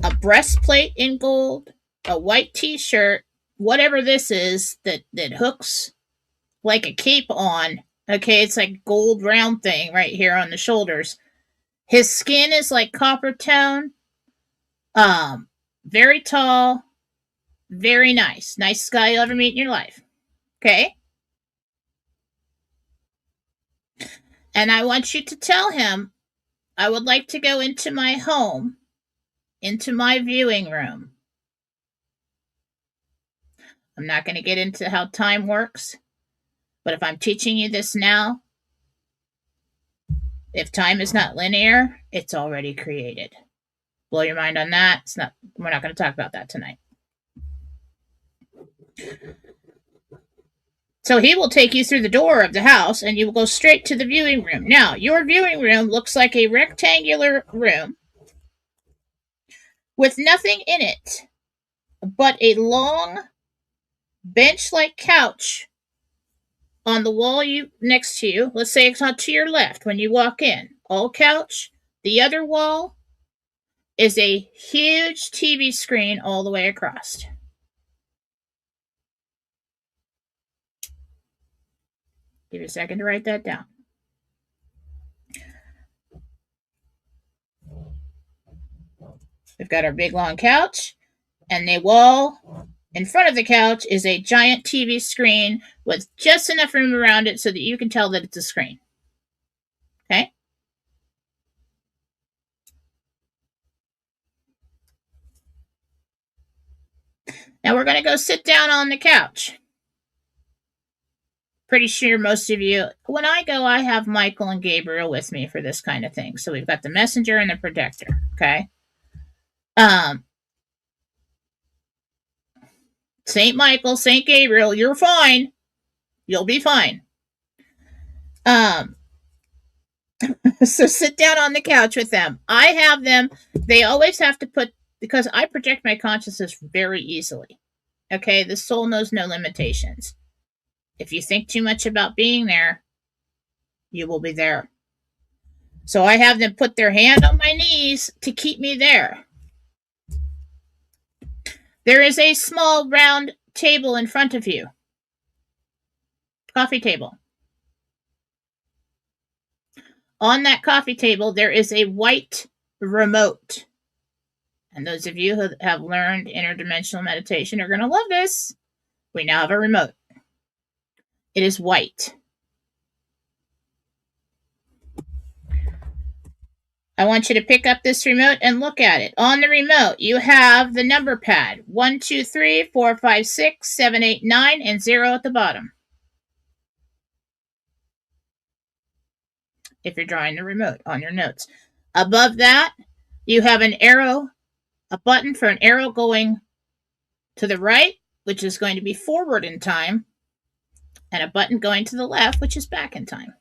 a breastplate in gold, a white t-shirt, whatever this is that hooks like a cape on. Okay, it's like gold round thing right here on the shoulders. His skin is like copper tone. Very tall, very nice. Nicest guy you'll ever meet in your life. Okay? And I want you to tell him, I would like to go into my home, into my viewing room. I'm not going to get into how time works, but if I'm teaching you this now, if time is not linear, it's already created. Blow your mind on that. We're not going to talk about that tonight. So he will take you through the door of the house and you will go straight to the viewing room. Now, your viewing room looks like a rectangular room with nothing in it but a long bench-like couch on the wall next to you. Let's say it's on to your left when you walk in. All couch. The other wall is a huge TV screen all the way across. Give you a second to write that down. We've got our big long couch, and the wall In front of the couch is a giant TV screen with just enough room around it so that you can tell that it's a screen. Okay? Now we're going to go sit down on the couch. Pretty sure most of you, when I go, I have Michael and Gabriel with me for this kind of thing. So we've got the messenger and the protector. Okay? St. Michael, St. Gabriel, you're fine. You'll be fine. So sit down on the couch with them. I have them, they always have to put, because I project my consciousness very easily. Okay, the soul knows no limitations. If you think too much about being there, you will be there. So I have them put their hand on my knees to keep me there. There is a small round table in front of you. Coffee table. On that coffee table, there is a white remote. And those of you who have learned interdimensional meditation are going to love this. We now have a remote. It is white. I want you to pick up this remote and look at it. On the remote, you have the number pad. 1, 2, 3, 4, 5, 6, 7, 8, 9, and 0 at the bottom. If you're drawing the remote on your notes. Above that, you have an arrow, a button for an arrow going to the right, which is going to be forward in time, and a button going to the left, which is back in time.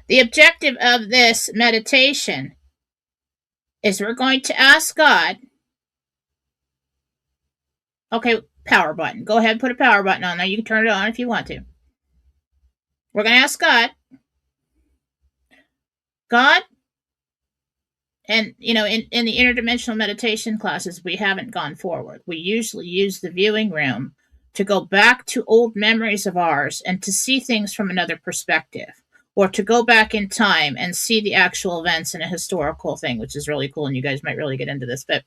The objective of this meditation is we're going to ask God, okay, power button. Go ahead and put a power button on there. You can turn it on if you want to. We're going to ask God, and, you know, in the interdimensional meditation classes, we haven't gone forward. We usually use the viewing room to go back to old memories of ours and to see things from another perspective, or to go back in time and see the actual events in a historical thing, which is really cool, and you guys might really get into this. But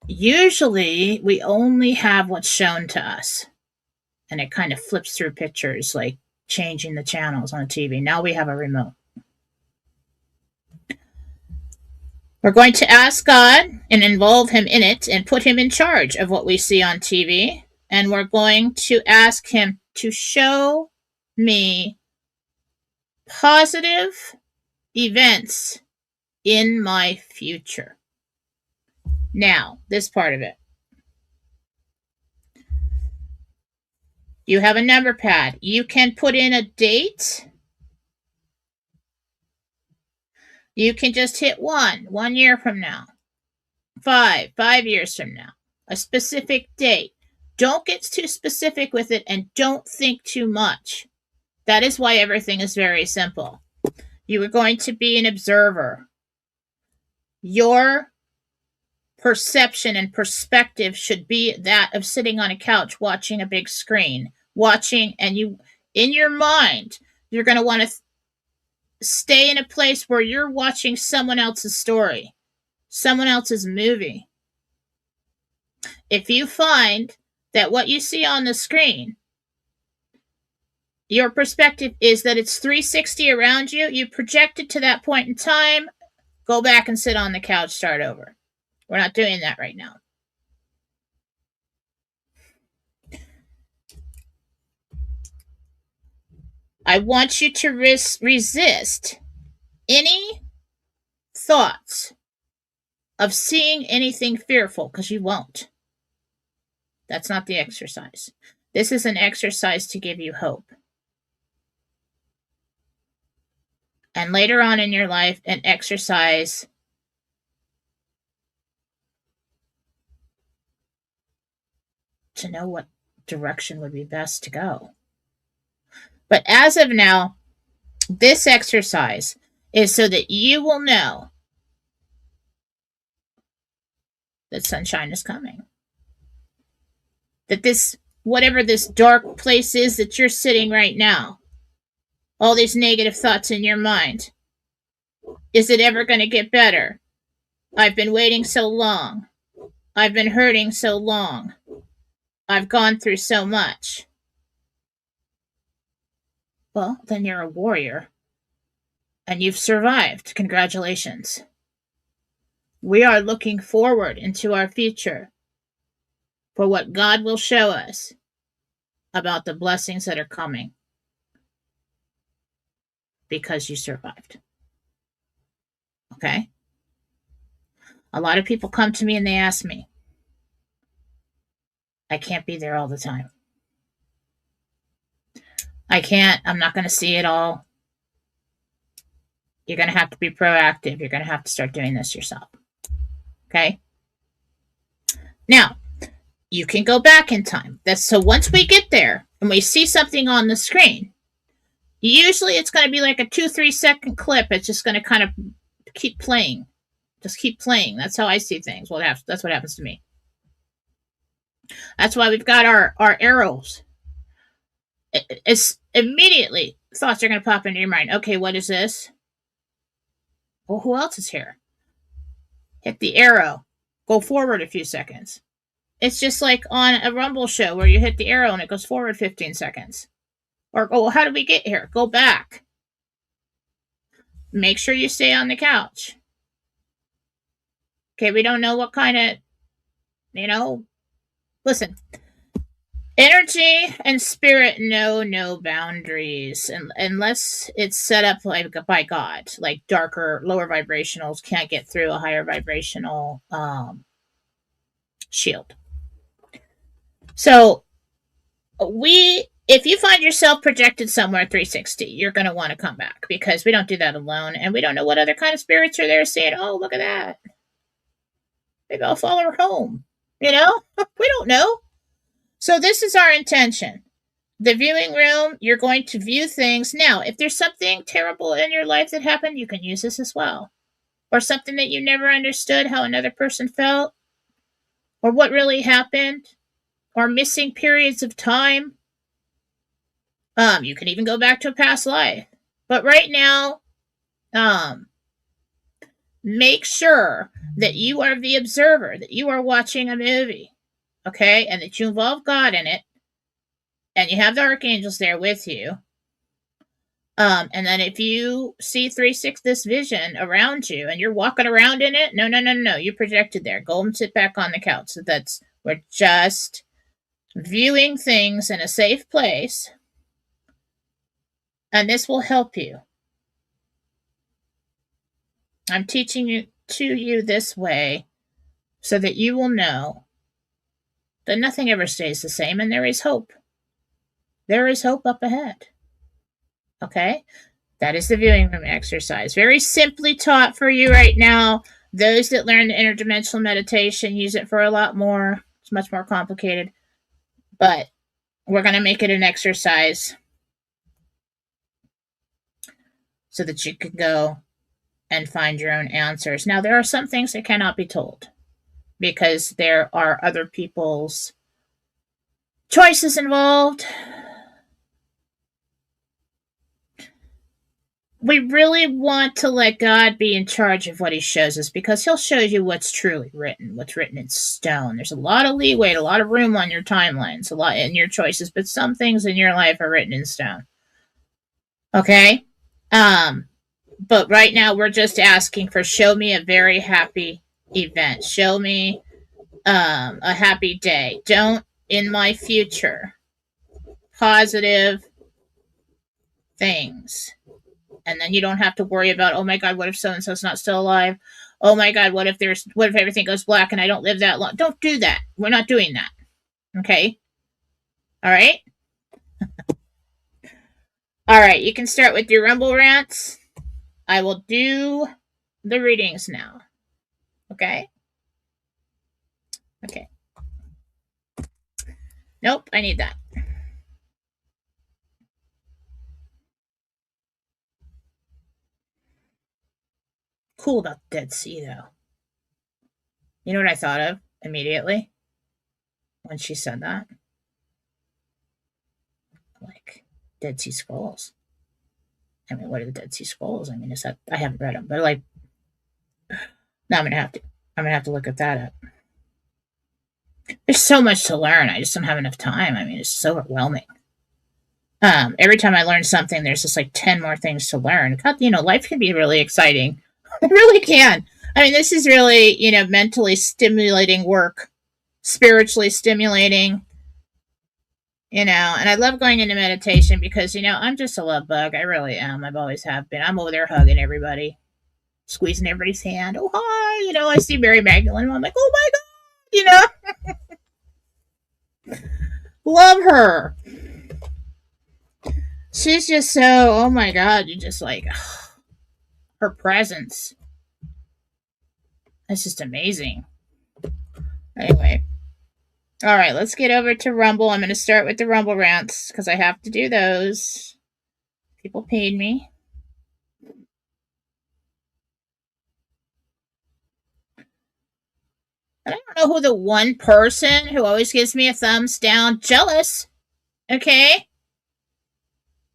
usually, we only have what's shown to us, and it kind of flips through pictures, like changing the channels on a TV. Now we have a remote. We're going to ask God and involve him in it and put him in charge of what we see on TV. And we're going to ask him to show me positive events in my future. Now, this part of it. You have a number pad. You can put in a date. You can just hit 1 year from now, 5 years from now, a specific date. Don't get too specific with it, and don't think too much. That is why everything is very simple. You are going to be an observer. Your perception and perspective should be that of sitting on a couch watching a big screen, and you, in your mind, you're going to want to stay in a place where you're watching someone else's story, someone else's movie. If you find that what you see on the screen, your perspective is that it's 360 around you, you project it to that point in time, go back and sit on the couch, start over. We're not doing that right now. I want you to resist any thoughts of seeing anything fearful, because you won't. That's not the exercise. This is an exercise to give you hope. And later on in your life, an exercise to know what direction would be best to go. But as of now, this exercise is so that you will know that sunshine is coming. That this, whatever this dark place is that you're sitting right now, all these negative thoughts in your mind, is it ever going to get better? I've been waiting so long. I've been hurting so long. I've gone through so much. Well, then you're a warrior. And you've survived. Congratulations. We are looking forward into our future for what God will show us about the blessings that are coming because you survived. Okay? A lot of people come to me and they ask me, I can't be there all the time. I'm not going to see it all. You're going to have to be proactive. You're going to have to start doing this yourself. Okay? Now, you can go back in time. So once we get there and we see something on the screen, usually it's going to be like a 2-3 second clip. It's just going to kind of keep playing. Just keep playing. That's how I see things. That's what happens to me. That's why we've got our arrows. It's immediately thoughts are going to pop into your mind. Okay, what is this? Well, who else is here? Hit the arrow. Go forward a few seconds. It's just like on a Rumble show where you hit the arrow and it goes forward 15 seconds. Or, oh, how did we get here? Go back. Make sure you stay on the couch. Okay, we don't know what kind of, listen. Energy and spirit know no boundaries unless it's set up like by God. Like darker, lower vibrationals can't get through a higher vibrational shield. So if you find yourself projected somewhere 360, you're going to want to come back because we don't do that alone, and we don't know what other kind of spirits are there saying, oh, look at that. Maybe I'll follow her home. We don't know. So this is our intention. The viewing room, you're going to view things. Now, if there's something terrible in your life that happened, you can use this as well. Or something that you never understood how another person felt, or what really happened, or missing periods of time. You can even go back to a past life. But right now, make sure that you are the observer, that you are watching a movie, okay? And that you involve God in it, and you have the archangels there with you. And then if you see 3-6 this vision around you and you're walking around in it, no, you projected there. Go and sit back on the couch. So we're just viewing things in a safe place. And this will help you. I'm teaching you this way so that you will know that nothing ever stays the same and there is hope. There is hope up ahead. Okay? That is the viewing room exercise. Very simply taught for you right now. Those that learn the interdimensional meditation use it for a lot more. It's much more complicated. But we're going to make it an exercise so that you can go and find your own answers. Now, there are some things that cannot be told because there are other people's choices involved. We really want to let God be in charge of what he shows us because he'll show you what's truly written, what's written in stone. There's a lot of leeway, a lot of room on your timelines, a lot in your choices, but some things in your life are written in stone. Okay? But right now we're just asking for show me a very happy event. Show me a happy day. Don't in my future positive things. And then you don't have to worry about, oh my God, what if so-and-so's not still alive? Oh my God, what if everything goes black and I don't live that long? Don't do that. We're not doing that. Okay? All right? All right, you can start with your Rumble rants. I will do the readings now. Okay? Okay. Nope, I need that. Cool about the Dead Sea, though. You know what I thought of immediately when she said that? Like, Dead Sea Scrolls. I mean, what are the Dead Sea Scrolls? I mean, I haven't read them, but like, No, I'm gonna have to look at that up. There's so much to learn. I just don't have enough time. I mean, it's so overwhelming. Every time I learn something, there's just like 10 more things to learn. God, life can be really exciting. It really can. I mean, this is really, mentally stimulating work, spiritually stimulating, and I love going into meditation because, I'm just a love bug. I really am. I've always have been. I'm over there hugging everybody, squeezing everybody's hand. Oh, hi. I see Mary Magdalene. And I'm like, oh my God, love her. She's just so, oh my God, you just like, her presence. It's just amazing. Anyway. All right, let's get over to Rumble. I'm going to start with the Rumble rants because I have to do those. People paid me. And I don't know who the one person who always gives me a thumbs down, jealous. Okay?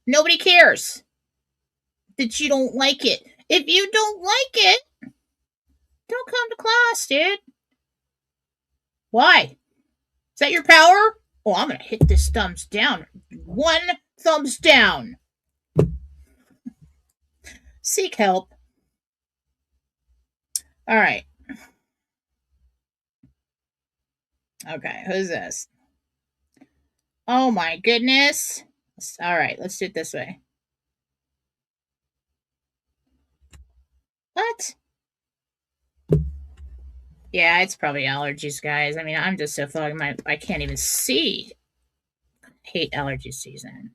Nobody cares that you don't like it. If you don't like it, don't come to class, dude. Why? Is that your power? Oh, I'm going to hit this thumbs down. One thumbs down. Seek help. All right. Okay, who's this? Oh my goodness. All right, let's do it this way. What? Yeah, it's probably allergies, guys. I mean, I'm just so fogging I can't even see. I hate allergy season.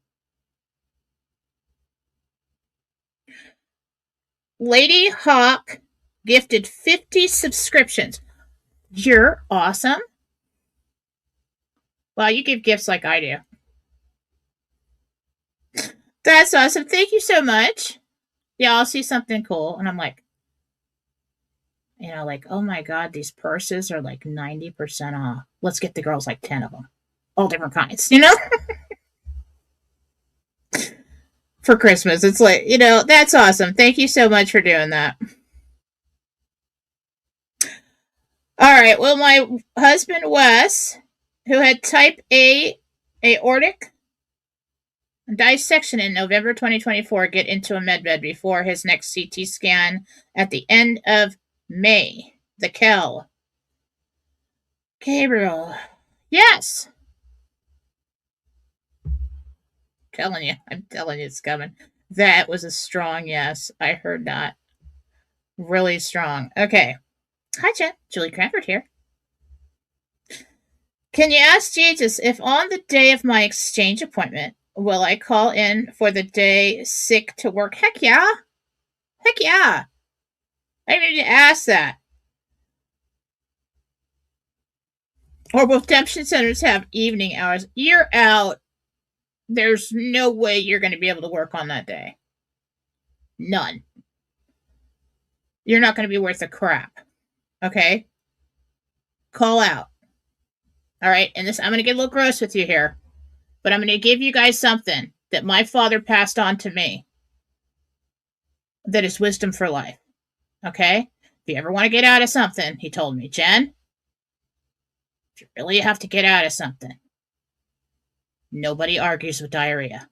Lady Hawk gifted 50 subscriptions. You're awesome. Well, you give gifts like I do. That's awesome. Thank you so much. Yeah, I'll see something cool. And I'm like, oh my God, these purses are like 90% off. Let's get the girls like 10 of them. All different kinds, for Christmas. It's like, that's awesome. Thank you so much for doing that. All right. Well, my husband, Wes, who had type A aortic dissection in November 2024, get into a medbed before his next CT scan at the end of May. The Kel. Gabriel. Yes. I'm telling you it's coming. That was a strong yes. I heard that. Really strong. Okay. Hi, Jen. Julie Cranford here. Can you ask Jesus if on the day of my exchange appointment, will I call in for the day sick to work? Heck yeah. Heck yeah. I need to ask that. Or will redemption centers have evening hours? You're out. There's no way you're going to be able to work on that day. None. You're not going to be worth a crap. Okay? Call out. All right? And I'm going to get a little gross with you here, but I'm going to give you guys something that my father passed on to me that is wisdom for life. Okay? If you ever want to get out of something, he told me, Jen, if you really have to get out of something, nobody argues with diarrhea.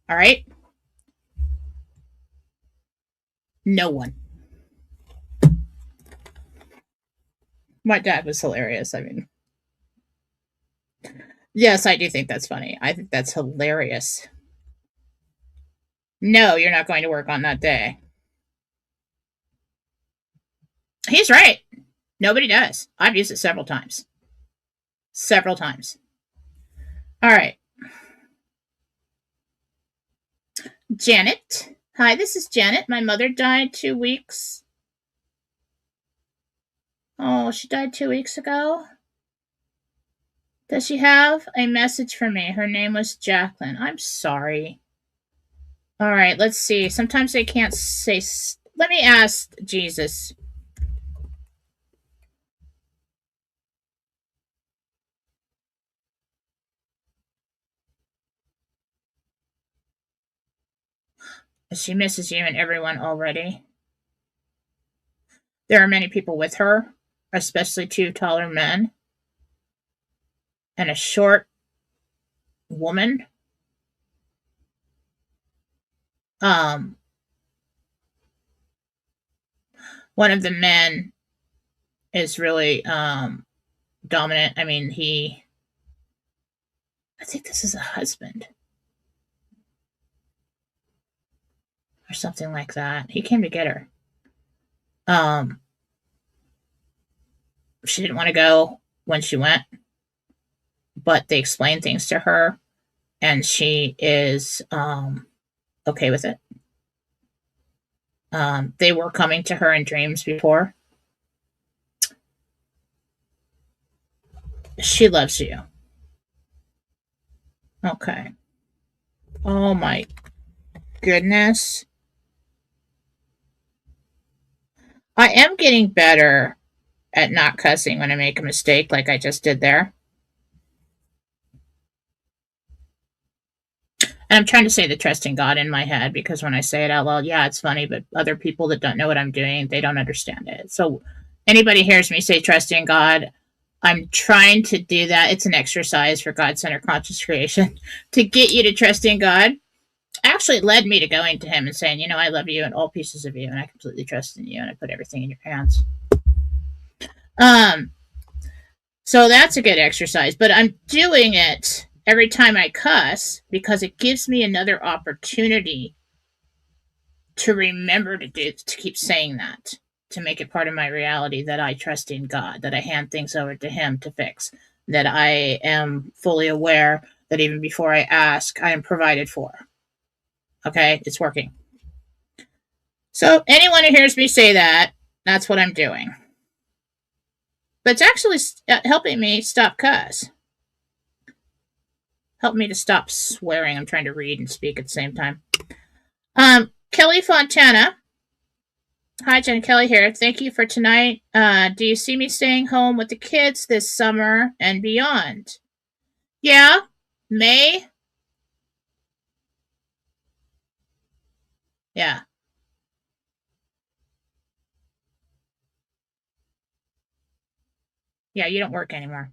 All right? No one. My dad was hilarious. I mean, yes, I do think that's funny. I think that's hilarious. No, you're not going to work on that day. He's right. Nobody does. I've used it several times. Several times. All right. Janet. Hi, this is Janet. My mother died 2 weeks. Oh, she died 2 weeks ago? Does she have a message for me? Her name was Jacqueline. I'm sorry. All right, let's see. Sometimes they can't say. Let me ask Jesus. She misses you and everyone already. There are many people with her, especially two taller men and a short woman. Um, One of the men is really dominant. I mean, I think this is a husband or something like that. He came to get her. Um, she didn't want to go when she went, but they explained things to her, and she is okay with it. They were coming to her in dreams before. She loves you. Okay. Oh my goodness. I am getting better at not cussing when I make a mistake like I just did there. And I'm trying to say the trusting God in my head because when I say it out loud, yeah, it's funny, but other people that don't know what I'm doing, they don't understand it. So anybody hears me say trusting God, I'm trying to do that. It's an exercise for God centered conscious creation to get you to trust in God. Actually, it led me to going to Him and saying, you know, I love you and all pieces of you, and I completely trust in you, and I put everything in your hands. Um, so that's a good exercise, but I'm doing it every time I cuss because it gives me another opportunity to remember to keep saying that, to make it part of my reality that I trust in God, that I hand things over to Him to fix, that I am fully aware that even before I ask, I am provided for. Okay, it's working. So anyone who hears me say that, that's what I'm doing. But it's actually helping me stop cuss. Help me to stop swearing. I'm trying to read and speak at the same time. Kelly Fontana. Hi, Jen Kelly here. Thank you for tonight. Do you see me staying home with the kids this summer and beyond? Yeah, May. Yeah. Yeah, you don't work anymore.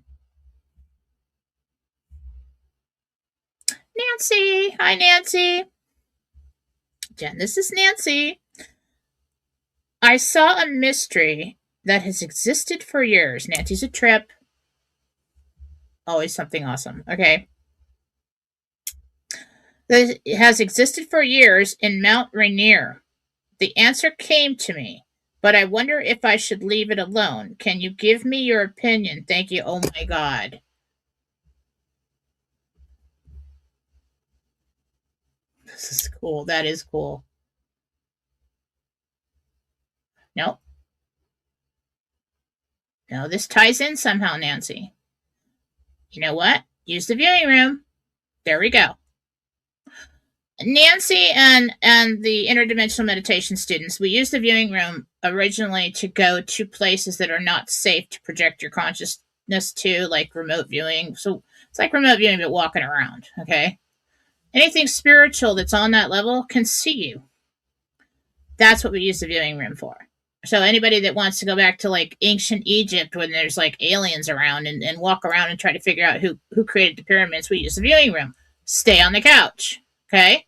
Nancy. Hi, Nancy. Jen, this is Nancy. I saw a mystery that has existed for years. Nancy's a trip. Always something awesome. Okay. That has existed for years in Mount Rainier. The answer came to me, but I wonder if I should leave it alone. Can you give me your opinion? Thank you. Oh my God. This is cool. That is cool. No, no, this ties in somehow, Nancy. You know what? Use the viewing room. There we go. Nancy and the interdimensional meditation students, we use the viewing room originally to go to places that are not safe to project your consciousness to, like remote viewing. So it's like remote viewing, but walking around. Okay. Anything spiritual that's on that level can see you. That's what we use the viewing room for. So anybody that wants to go back to like ancient Egypt when there's like aliens around and walk around and try to figure out who created the pyramids, we use the viewing room. Stay on the couch. Okay.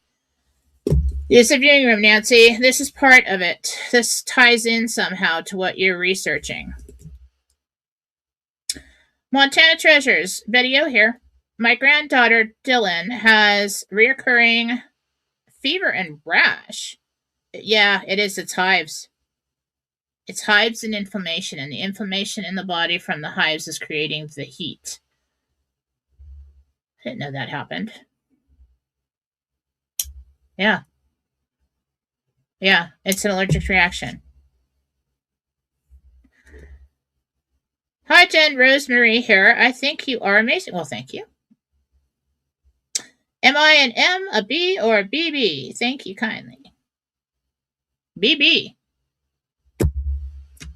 Use the viewing room, Nancy. This is part of it. This ties in somehow to what you're researching. Montana Treasures. Betty O here. My granddaughter Dylan has reoccurring fever and rash. Yeah, it is. It's hives. It's hives and inflammation, and the inflammation in the body from the hives is creating the heat. I didn't know that happened. Yeah. Yeah, it's an allergic reaction. Hi, Jen. Rosemary here. I think you are amazing. Well, thank you. Am I an M, a B, or a BB? Thank you kindly. BB.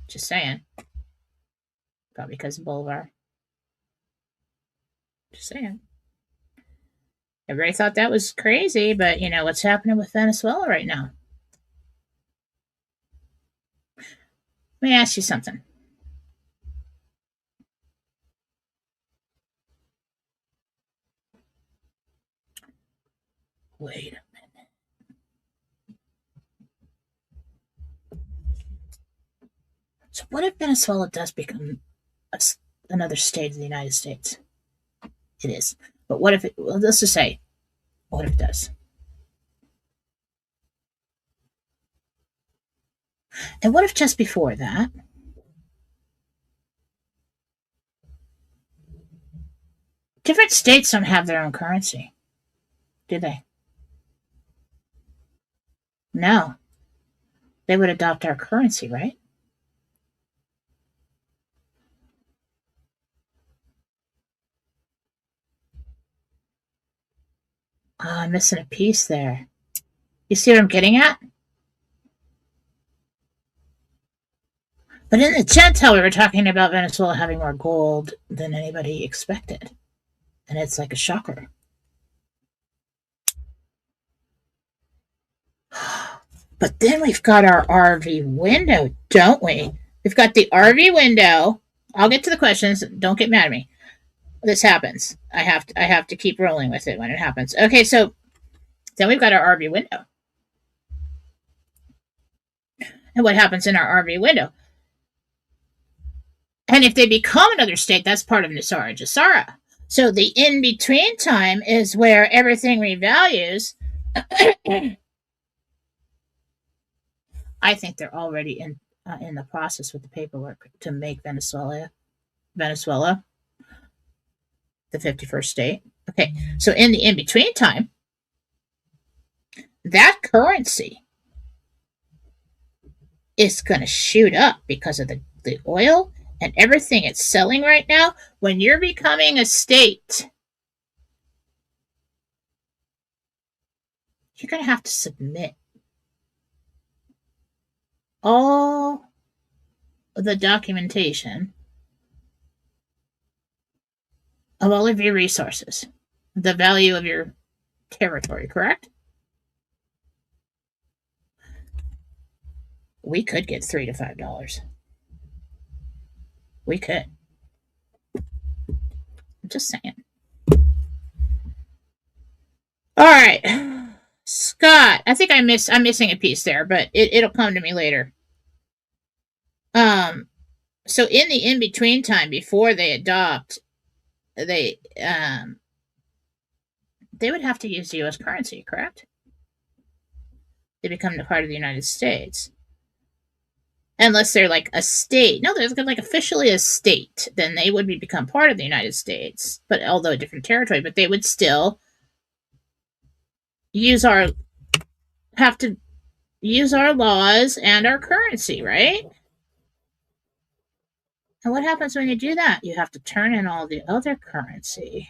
Just saying. Probably because of Boulevard. Just saying. Everybody thought that was crazy, but you know what's happening with Venezuela right now. Let me ask you something. Wait a minute. So what if Venezuela does become another state of the United States? It is. But what if it, well, let's just say, what if it does? And what if just before that, different states don't have their own currency, do they? No. They would adopt our currency, right? Oh, I'm missing a piece there. You see what I'm getting at? But in the Jentel, we were talking about Venezuela having more gold than anybody expected. And it's like a shocker. But then we've got our RV window, don't we? We've got the RV window. I'll get to the questions. Don't get mad at me. This happens. I have to keep rolling with it when it happens. Okay, so then we've got our RV window. And what happens in our RV window? And if they become another state, that's part of Nisara Jasara. So the in-between time is where everything revalues. I think they're already in the process with the paperwork to make Venezuela the 51st state. Okay, so in the in-between time, that currency is going to shoot up because of the oil and everything it's selling right now. When you're becoming a state, you're going to have to submit all the documentation of all of your resources, the value of your territory, correct? We could get $3 to $5. We could. I'm just saying. All right, Scott. I think I'm missing a piece there, but it'll come to me later. So in the in between time before they adopt, they would have to use U.S. currency, correct? They become a part of the United States. Unless they're like a state. No, they're like officially a state. Then they would become part of the United States, but although a different territory, but they would still have to use our laws and our currency, right? And what happens when you do that? You have to turn in all the other currency.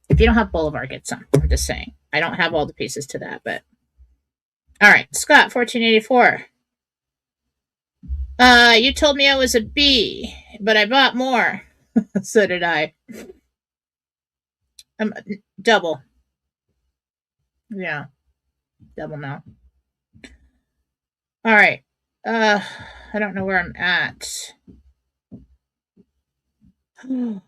If you don't have Bolivar, get some. I'm just saying. I don't have all the pieces to that, but all right, Scott, 1484. You told me I was a B, but I bought more. So did I. Double. Yeah, double now. All right. I don't know where I'm at. No.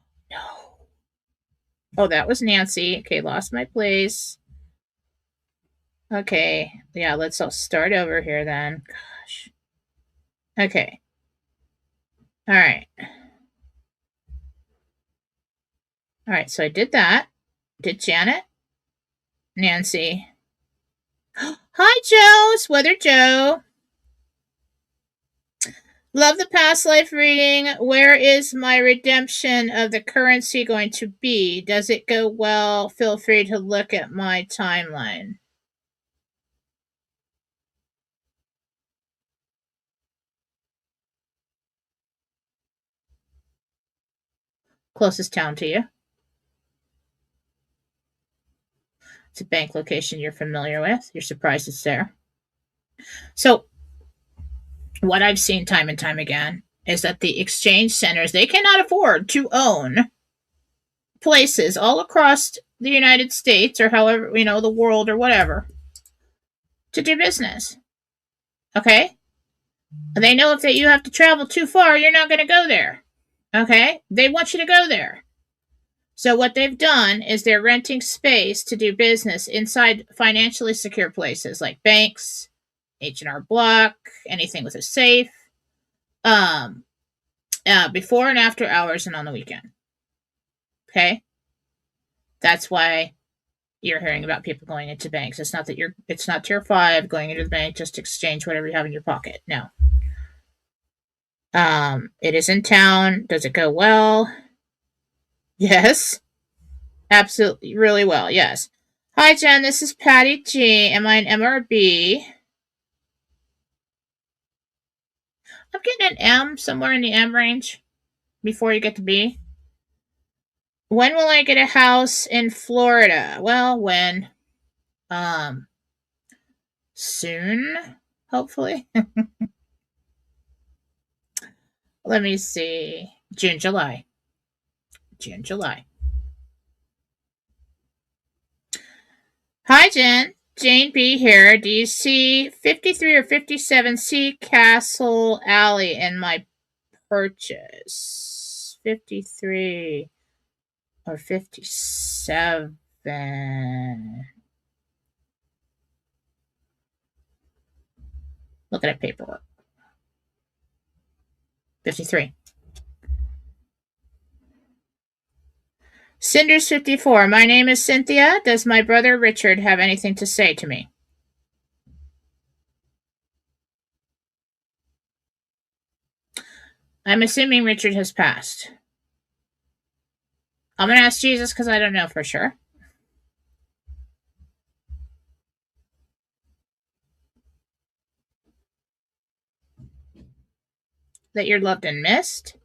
Oh, that was Nancy. Okay, lost my place. Okay, yeah, let's all start over here then. Gosh. Okay. All right. All right, so I did that. Did Janet? Nancy. Hi, Joe. Sweater Joe. Love the past life reading. Where is my redemption of the currency going to be? Does it go well? Feel free to look at my timeline. Closest town to you. It's a bank location you're familiar with. You're surprised it's there. So, what I've seen time and time again is that the exchange centers, they cannot afford to own places all across the United States or however, the world or whatever. to do business. Okay? They know if that you have to travel too far, you're not going to go there. Okay? They want you to go there. So what they've done is they're renting space to do business inside financially secure places like banks, H&R Block, anything with a safe, before and after hours and on the weekend. Okay? That's why you're hearing about people going into banks. It's not tier 5 going into the bank just to exchange whatever you have in your pocket. No. It is in town. Does it go well? Yes. Absolutely, really well, yes. Hi, Jen, this is Patty G. Am I an M or a B? I'm getting an M, somewhere in the M range, before you get to B. When will I get a house in Florida? Well, when? Soon, hopefully. Let me see. June, July. Hi, Jen. Jane B. here. Do you see 53 or 57 C Castle Alley in my purchase? 53 or 57. Look at paperwork. 53. Cinders 54. My name is Cynthia. Does my brother Richard have anything to say to me? I'm assuming Richard has passed. I'm going to ask Jesus because I don't know for sure. That you're loved and missed?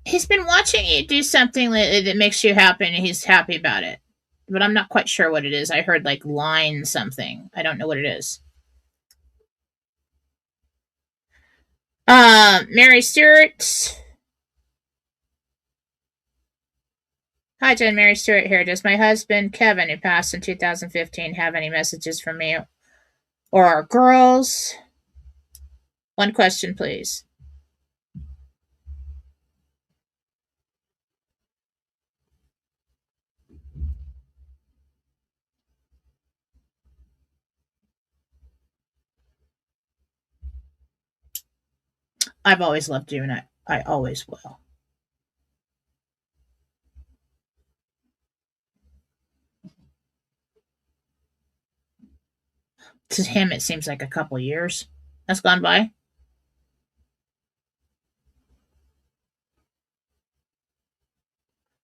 He's been watching you do something lately that makes you happy, and he's happy about it. But I'm not quite sure what it is. I heard like line something. I don't know what it is. Mary Stewart. Hi, Jen. Mary Stewart here. Does my husband, Kevin, who passed in 2015, have any messages for me or our girls? One question, please. I've always loved you, and I always will. To him, it seems like a couple years has gone by.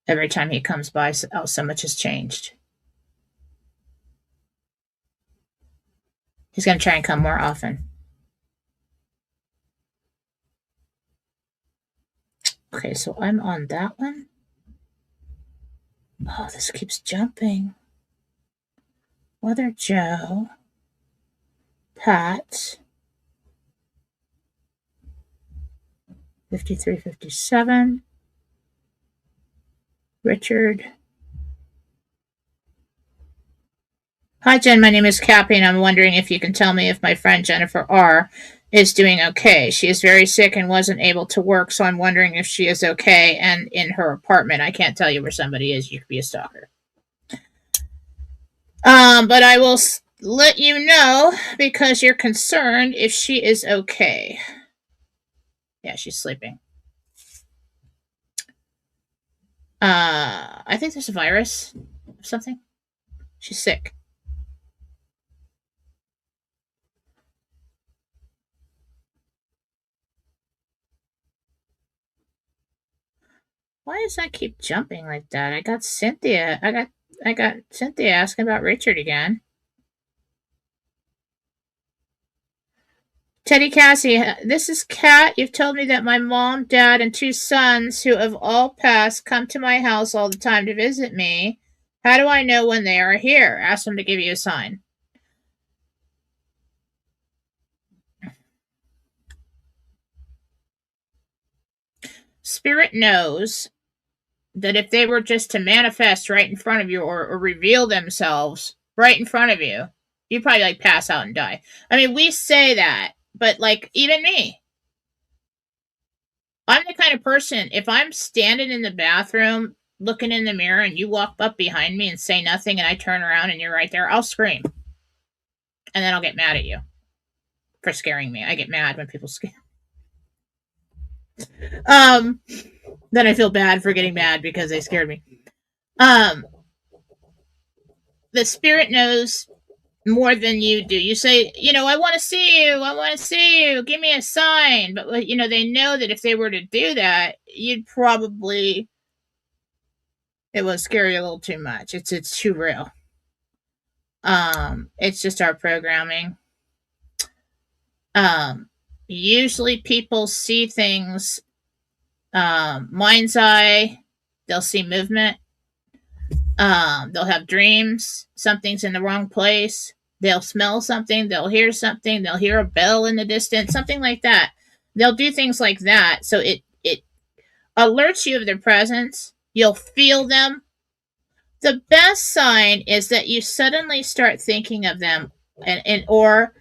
Every time he comes by, so much has changed. He's going to try and come more often. Okay, so I'm on that one. Oh, this keeps jumping. Mother Joe. Pat. 53, 57. Richard. Hi, Jen. My name is Cappy, and I'm wondering if you can tell me if my friend Jennifer R. is doing okay. She is very sick and wasn't able to work, so I'm wondering if she is okay and in her apartment. I can't tell you where somebody is. You could be a stalker. But I will let you know because you're concerned if she is okay. Yeah, she's sleeping. I think there's a virus or something. She's sick. Why does that keep jumping like that? I got Cynthia Cynthia asking about Richard again. Teddy Cassie, this is Kat. You've told me that my mom, dad, and 2 sons who have all passed come to my house all the time to visit me. How do I know when they are here? Ask them to give you a sign. Spirit knows that if they were just to manifest right in front of you or reveal themselves right in front of you, you'd probably like pass out and die. I mean, we say that, but like even me, I'm the kind of person, if I'm standing in the bathroom looking in the mirror and you walk up behind me and say nothing and I turn around and you're right there, I'll scream. And then I'll get mad at you for scaring me. I get mad when people scare. Um, then I feel bad for getting mad because they scared me. Um, the spirit knows more than you do. You say, I want to see you. I want to see you. Give me a sign. But, they know that if they were to do that, you'd probably, it will scare you a little too much. It's too real. It's just our programming. Usually people see things, mind's eye, they'll see movement. They'll have dreams. Something's in the wrong place. They'll smell something. They'll hear something. They'll hear a bell in the distance. Something like that. They'll do things like that. So it alerts you of their presence. You'll feel them. The best sign is that you suddenly start thinking of them, and or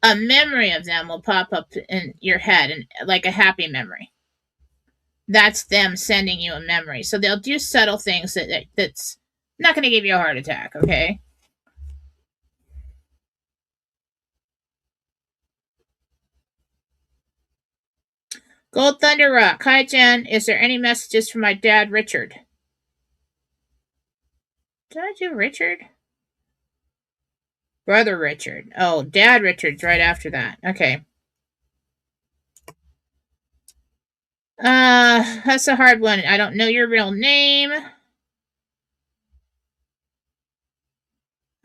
a memory of them will pop up in your head, and like a happy memory. That's them sending you a memory. So they'll do subtle things that's not going to give you a heart attack, okay? Gold Thunder Rock. Hi, Jen. Is there any messages from my dad, Richard? Did I do Richard? Brother Richard. Oh, Dad Richard's right after that. Okay. That's a hard one. I don't know your real name.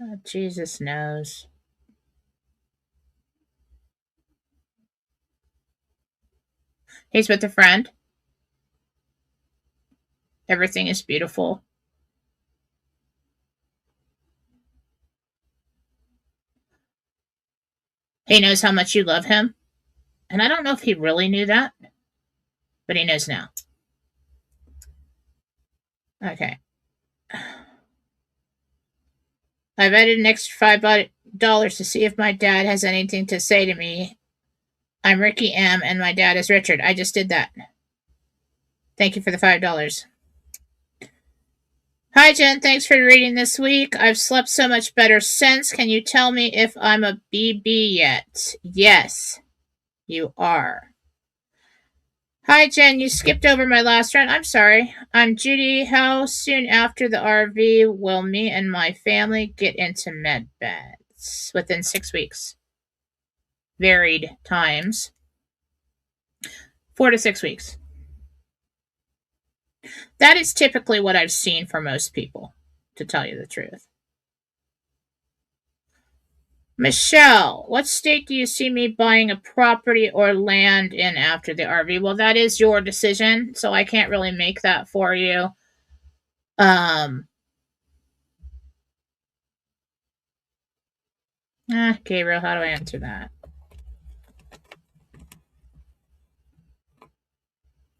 Oh, Jesus knows. He's with a friend. Everything is beautiful. He knows how much you love him. And I don't know if he really knew that, but he knows now. Okay. I've added an extra $5 to see if my dad has anything to say to me. I'm Ricky M, and my dad is Richard. I just did that. Thank you for the $5. Hi, Jen. Thanks for reading this week. I've slept so much better since. Can you tell me if I'm a BB yet? Yes, you are. Hi, Jen. You skipped over my last run. I'm sorry. I'm Judy. How soon after the RV will me and my family get into med beds? Within 6 weeks. Varied times. 4 to 6 weeks. That is typically what I've seen for most people, to tell you the truth. Michelle, what state do you see me buying a property or land in after the RV? Well, that is your decision, so I can't really make that for you. Gabriel, how do I answer that?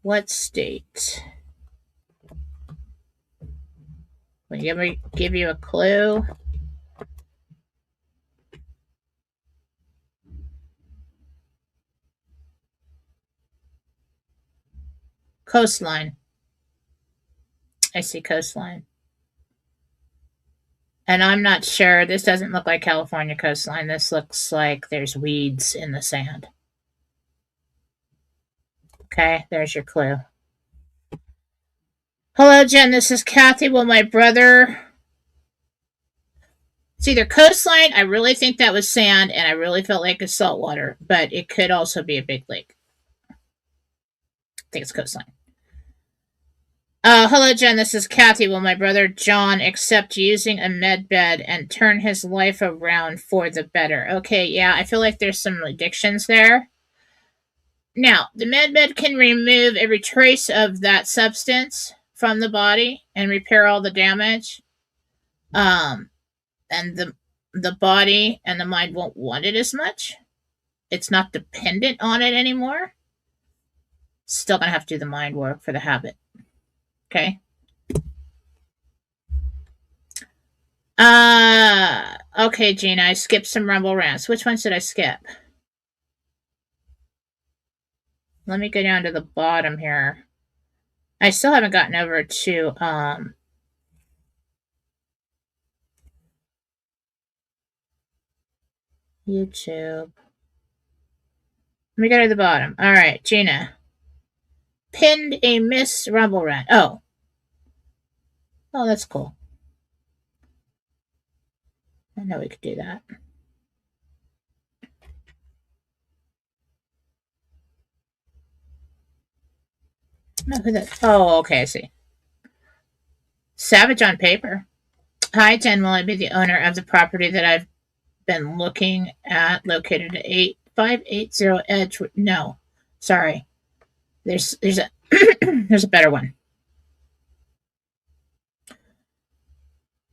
What state? Will you give you a clue? Coastline. I see coastline. And I'm not sure. This doesn't look like California coastline. This looks like there's weeds in the sand. Okay, there's your clue. Hello, Jen. This is Kathy. Will my brother... It's either coastline, I really think that was sand, and I really felt like it's saltwater, but it could also be a big lake. I think it's coastline. Hello, Jen. This is Kathy. Will my brother John accept using a med bed and turn his life around for the better? Okay, yeah, I feel like there's some addictions there. Now, the med bed can remove every trace of that substance from the body and repair all the damage. And the body and the mind won't want it as much. It's not dependent on it anymore. Still gonna have to do the mind work for the habit. Okay. Okay, Gina, I skipped some Rumble Rants. Which ones did I skip? Let me go down to the bottom here. I still haven't gotten over to YouTube. Let me go to the bottom. All right, Gina. Pinned a Miss Rumble Rant. Oh, that's cool. I know we could do that. No, who that? Oh, okay, I see. Savage on paper. Hi, Jen. Will I be the owner of the property that I've been looking at, located at 8580 Edge? No, sorry. There's a there's a better one.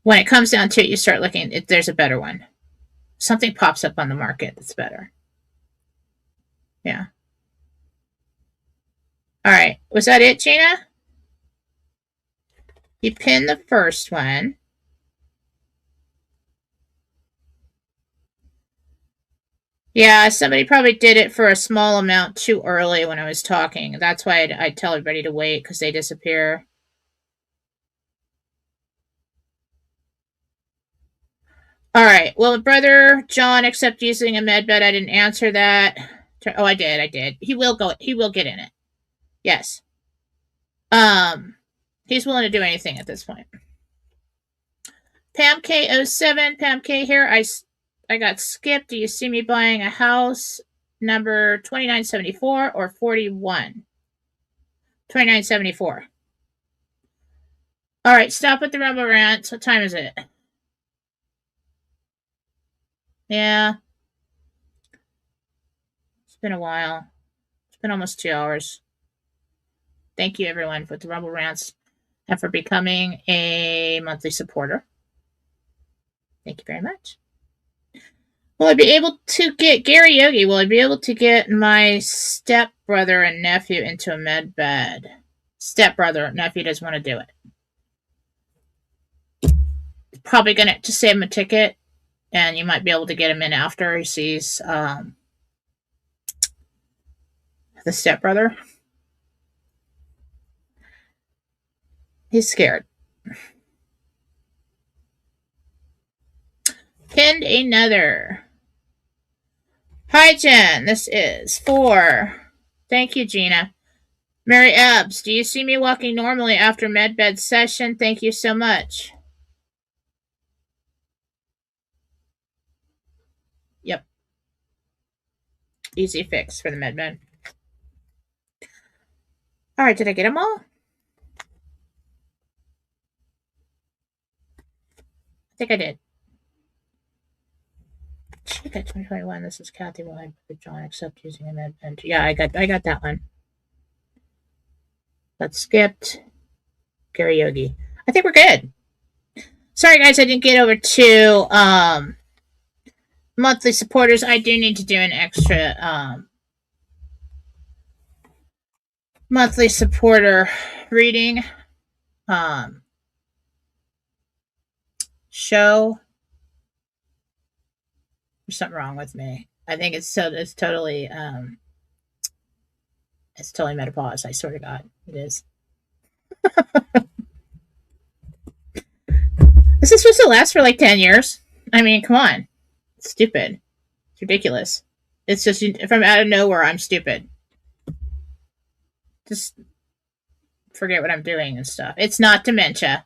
When it comes down to it, you start looking. There's a better one. Something pops up on the market that's better. Yeah. All right. Was that it, Gina? You pinned the first one. Yeah, somebody probably did it for a small amount too early when I was talking. That's why I'd tell everybody to wait because they disappear. All right. Will brother John accept using a med bed? I didn't answer that. Oh, I did. He will go. He will get in it. Yes. He's willing to do anything at this point. Pam K07, Pam K here. I got skipped. Do you see me buying a house number 2974 or 41? 2974. All right, stop with the Rumble Rants. What time is it? Yeah. It's been a while. It's been almost 2 hours. Thank you, everyone, for the Rumble Rants and for becoming a monthly supporter. Thank you very much. Will I be able to get Gary Yogi? Will I be able to get my stepbrother and nephew into a med bed? Stepbrother, nephew doesn't want to do it. Probably gonna just save him a ticket, and you might be able to get him in after he sees the stepbrother. He's scared. Pinned another. Hi, Jen. This is for. Thank you, Gina. Mary Ebbs, do you see me walking normally after medbed session? Thank you so much. Yep. Easy fix for the medbed. All right, did I get them all? I think I did. Check at 2021. This is Kathy. Will I put John accept using a medbed? Yeah, I got that one. That's skipped. Gary Yogi. I think we're good. Sorry, guys, I didn't get over to monthly supporters. I do need to do an extra monthly supporter reading show. There's something wrong with me. I think it's totally menopause. I swear to God, it is. This is supposed to last for like 10 years. I mean, come on. It's stupid. It's ridiculous. It's just from out of nowhere, I'm stupid. Just forget what I'm doing and stuff. It's not dementia.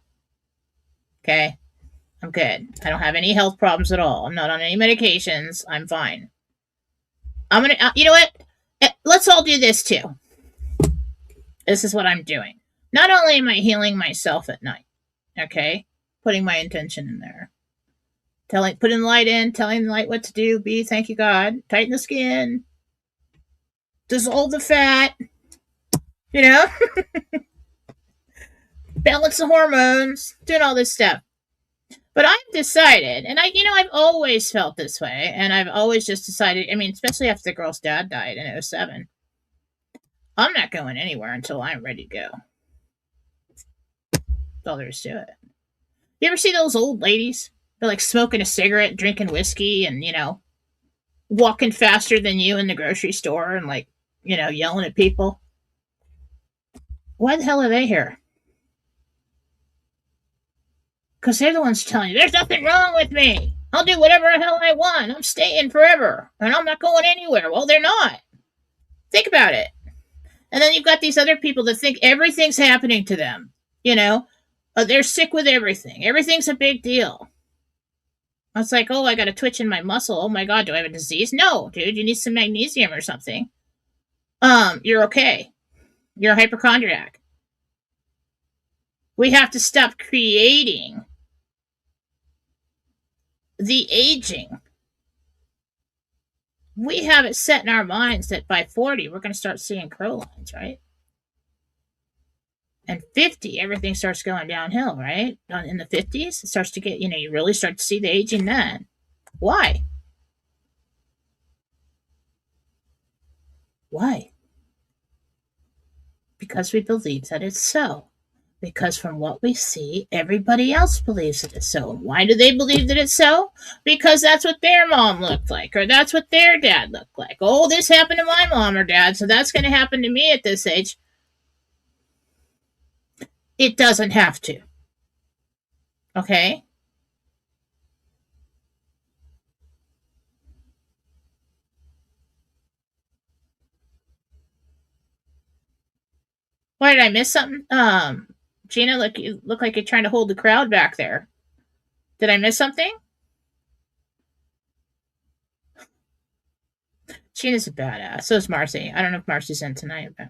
Okay? I'm good. I don't have any health problems at all. I'm not on any medications. I'm fine. I'm going to, you know what? Let's all do this too. This is what I'm doing. Not only am I healing myself at night, okay? Putting my intention in there. Putting light in, telling the light what to do. Be, thank you, God. Tighten the skin. Dissolve the fat. You know? Balance the hormones. Doing all this stuff. But I've decided, and I've always felt this way, and I've always just decided, I mean, especially after the girl's dad died in 2007. I'm not going anywhere until I'm ready to go. That's all there is to it. You ever see those old ladies? They're like smoking a cigarette, drinking whiskey, and, walking faster than you in the grocery store and, like, yelling at people. Why the hell are they here? Because they're the ones telling you, there's nothing wrong with me. I'll do whatever the hell I want. I'm staying forever. And I'm not going anywhere. Well, they're not. Think about it. And then you've got these other people that think everything's happening to them. They're sick with everything. Everything's a big deal. It's like, oh, I got a twitch in my muscle. Oh my God, do I have a disease? No, dude, you need some magnesium or something. You're okay. You're a hypochondriac. We have to stop creating the aging. We have it set in our minds that by 40, we're going to start seeing crow lines, right? And 50, everything starts going downhill, right? In the 50s, it starts to get, you really start to see the aging then. Why? Why? Because we believe that it's so. Because from what we see, everybody else believes that it's so. Why do they believe that it's so? Because that's what their mom looked like, or that's what their dad looked like. Oh, this happened to my mom or dad, so that's going to happen to me at this age. It doesn't have to. Okay? Why, did I miss something? Gina, you look like you're trying to hold the crowd back there. Did I miss something? Gina's a badass. So is Marcy. I don't know if Marcy's in tonight, but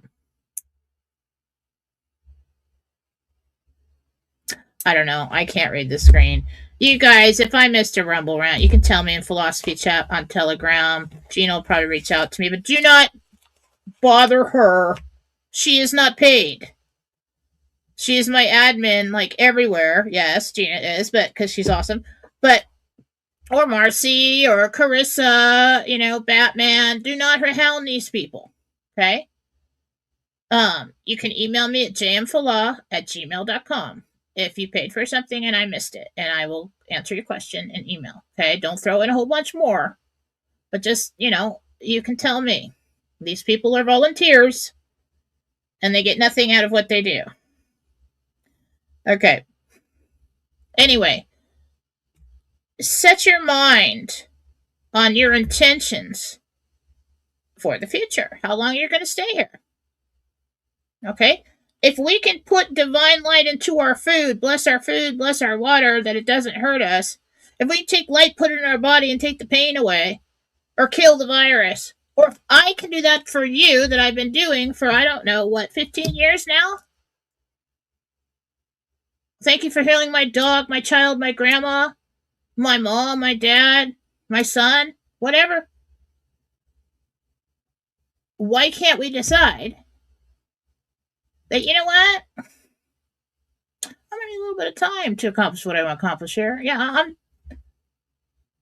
I don't know. I can't read the screen. You guys, if I missed a rumble rant, you can tell me in Philosophy Chat on Telegram. Gina will probably reach out to me, but do not bother her. She is not paid. She is my admin, like, everywhere. Yes, Gina is, but because she's awesome. But, or Marcy, or Carissa, Batman. Do not hound these people. Okay? You can email me at jmfallaw@gmail.com if you paid for something and I missed it, and I will answer your question in email. Okay? Don't throw in a whole bunch more, but just, you can tell me. These people are volunteers, and they get nothing out of what they do. Okay. Anyway, set your mind on your intentions for the future. How long you're going to stay here. Okay? If we can put divine light into our food, bless our water, that it doesn't hurt us. If we take light, put it in our body, and take the pain away, or kill the virus, or if I can do that for you, that I've been doing for, I don't know, 15 years now? Thank you for healing my dog, my child, my grandma, my mom, my dad, my son, whatever. Why can't we decide that, you know what? I'm gonna need a little bit of time to accomplish what I want to accomplish here. Yeah,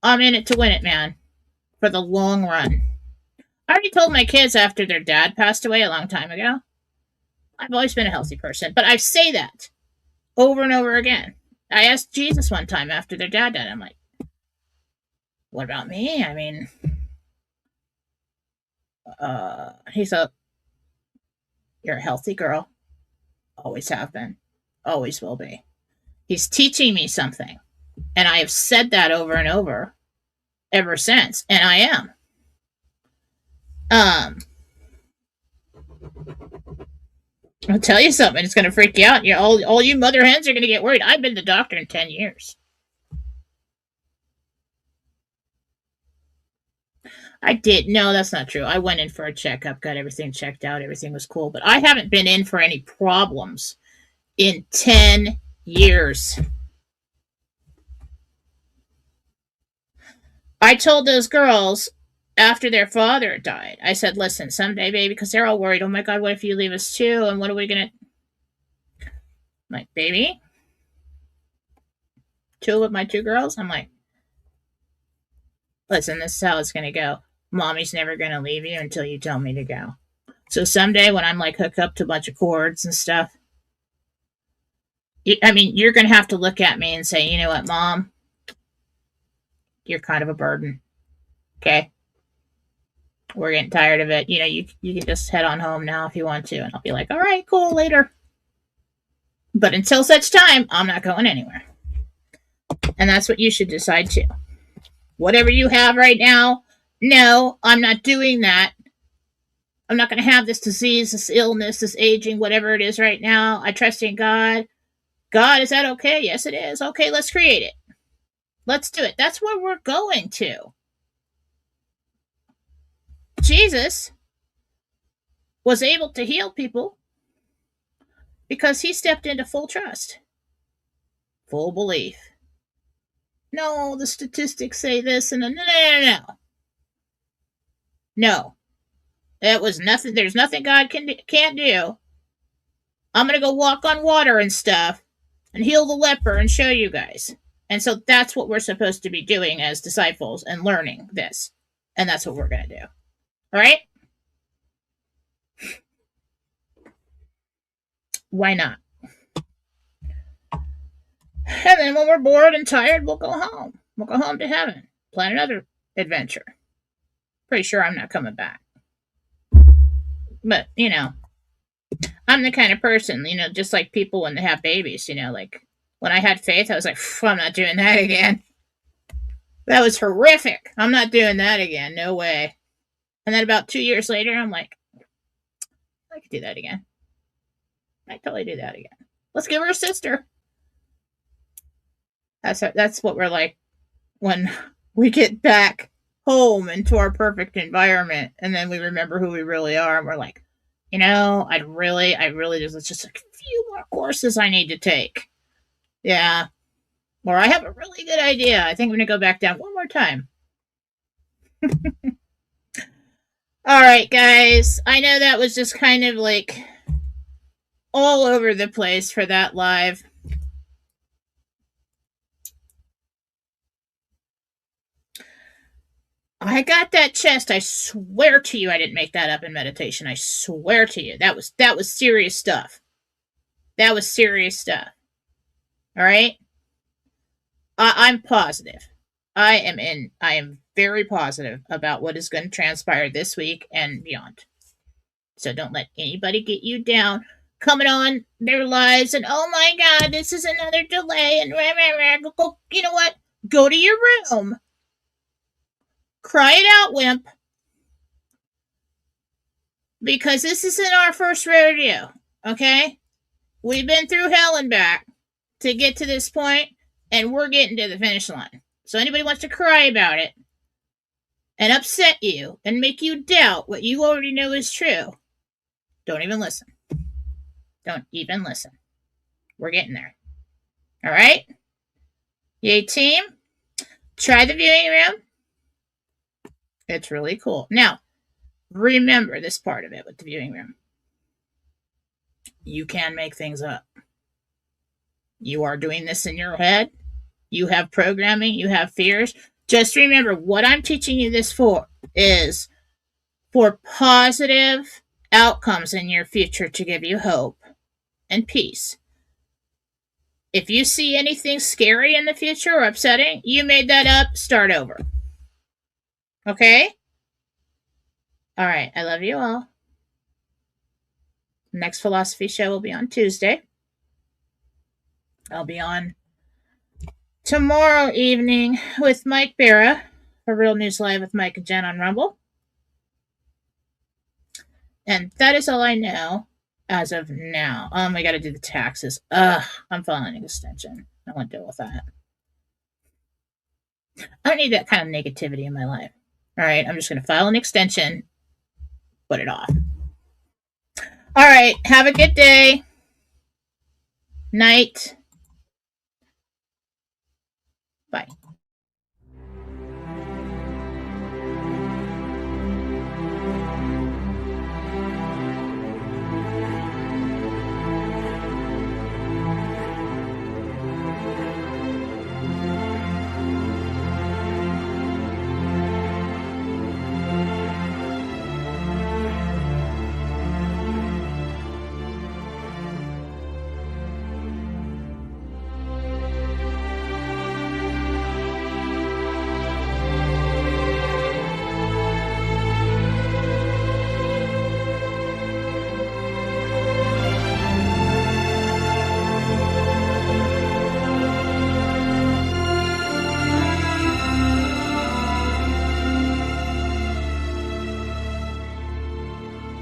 I'm in it to win it, man. For the long run. I already told my kids after their dad passed away a long time ago. I've always been a healthy person, but I say that over and over again. I asked Jesus one time after their dad died. I'm like, what about me? I mean, he's you're a healthy girl. Always have been. Always will be. He's teaching me something. And I have said that over and over ever since. And I am. I'll tell you something. It's going to freak you out. All you mother hens are going to get worried. I've been to the doctor in 10 years. I did. No, that's not true. I went in for a checkup, got everything checked out. Everything was cool. But I haven't been in for any problems in 10 years. I told those girls after their father died, I said, listen, someday, baby, because they're all worried. Oh my God, what if you leave us too? And what are we going to... I'm like, baby, two of my two girls, I'm like, listen, this is how it's going to go. Mommy's never going to leave you until you tell me to go. So someday when I'm like hooked up to a bunch of cords and stuff, I mean, you're going to have to look at me and say, you know what, Mom, you're kind of a burden. Okay. We're getting tired of it. You know, you can just head on home now if you want to. And I'll be like, all right, cool, later. But until such time, I'm not going anywhere. And that's what you should decide too. Whatever you have right now, no, I'm not doing that. I'm not going to have this disease, this illness, this aging, whatever it is right now. I trust in God. God, is that okay? Yes, it is. Okay, let's create it. Let's do it. That's where we're going to. Jesus was able to heal people because he stepped into full trust, full belief. No, the statistics say this, and no. No, it was nothing. There's nothing God can't do. I'm gonna go walk on water and stuff, and heal the leper and show you guys. And so that's what we're supposed to be doing as disciples and learning this, and that's what we're gonna do. All right? Why not? And then when we're bored and tired, we'll go home. We'll go home to heaven. Plan another adventure. Pretty sure I'm not coming back. But, you know, I'm the kind of person, you know, just like people when they have babies, you know, like when I had Faith, I was like, I'm not doing that again. That was horrific. I'm not doing that again. No way. And then about 2 years later, I'm like, I could do that again. I totally do that again. Let's give her a sister. That's what we're like when we get back home into our perfect environment, and then we remember who we really are, and we're like, you know, I really there's just a few more courses I need to take. Yeah. Or I have a really good idea. I think I'm gonna go back down one more time. All right, guys. I know that was just kind of like all over the place for that live. I got that chest. I swear to you, I didn't make that up in meditation. I swear to you, that was serious stuff. That was serious stuff. All right. I'm positive. I am very positive about what is going to transpire this week and beyond. So don't let anybody get you down coming on their lives and, oh my God, this is another delay and go, you know what? Go to your room. Cry it out, wimp. Because this isn't our first rodeo, okay? We've been through hell and back to get to this point, and we're getting to the finish line. So anybody wants to cry about it and upset you and make you doubt what you already know is true, don't even listen. Don't even listen. We're getting there. All right? Yay, team. Try the viewing room. It's really cool. Now, remember this part of it with the viewing room. You can make things up. You are doing this in your head. You have programming. You have fears. Just remember, what I'm teaching you this for is for positive outcomes in your future to give you hope and peace. If you see anything scary in the future or upsetting, you made that up, start over. Okay? All right. I love you all. Next Fallawsophy show will be on Tuesday. I'll be on tomorrow evening with Mike Barra for Real News Live with Mike and Jen on Rumble. And that is all I know as of now. I got to do the taxes. I'm filing an extension. I won't deal with that. I don't need that kind of negativity in my life. All right, I'm just going to file an extension, put it off. All right, have a good day. Night. Bye.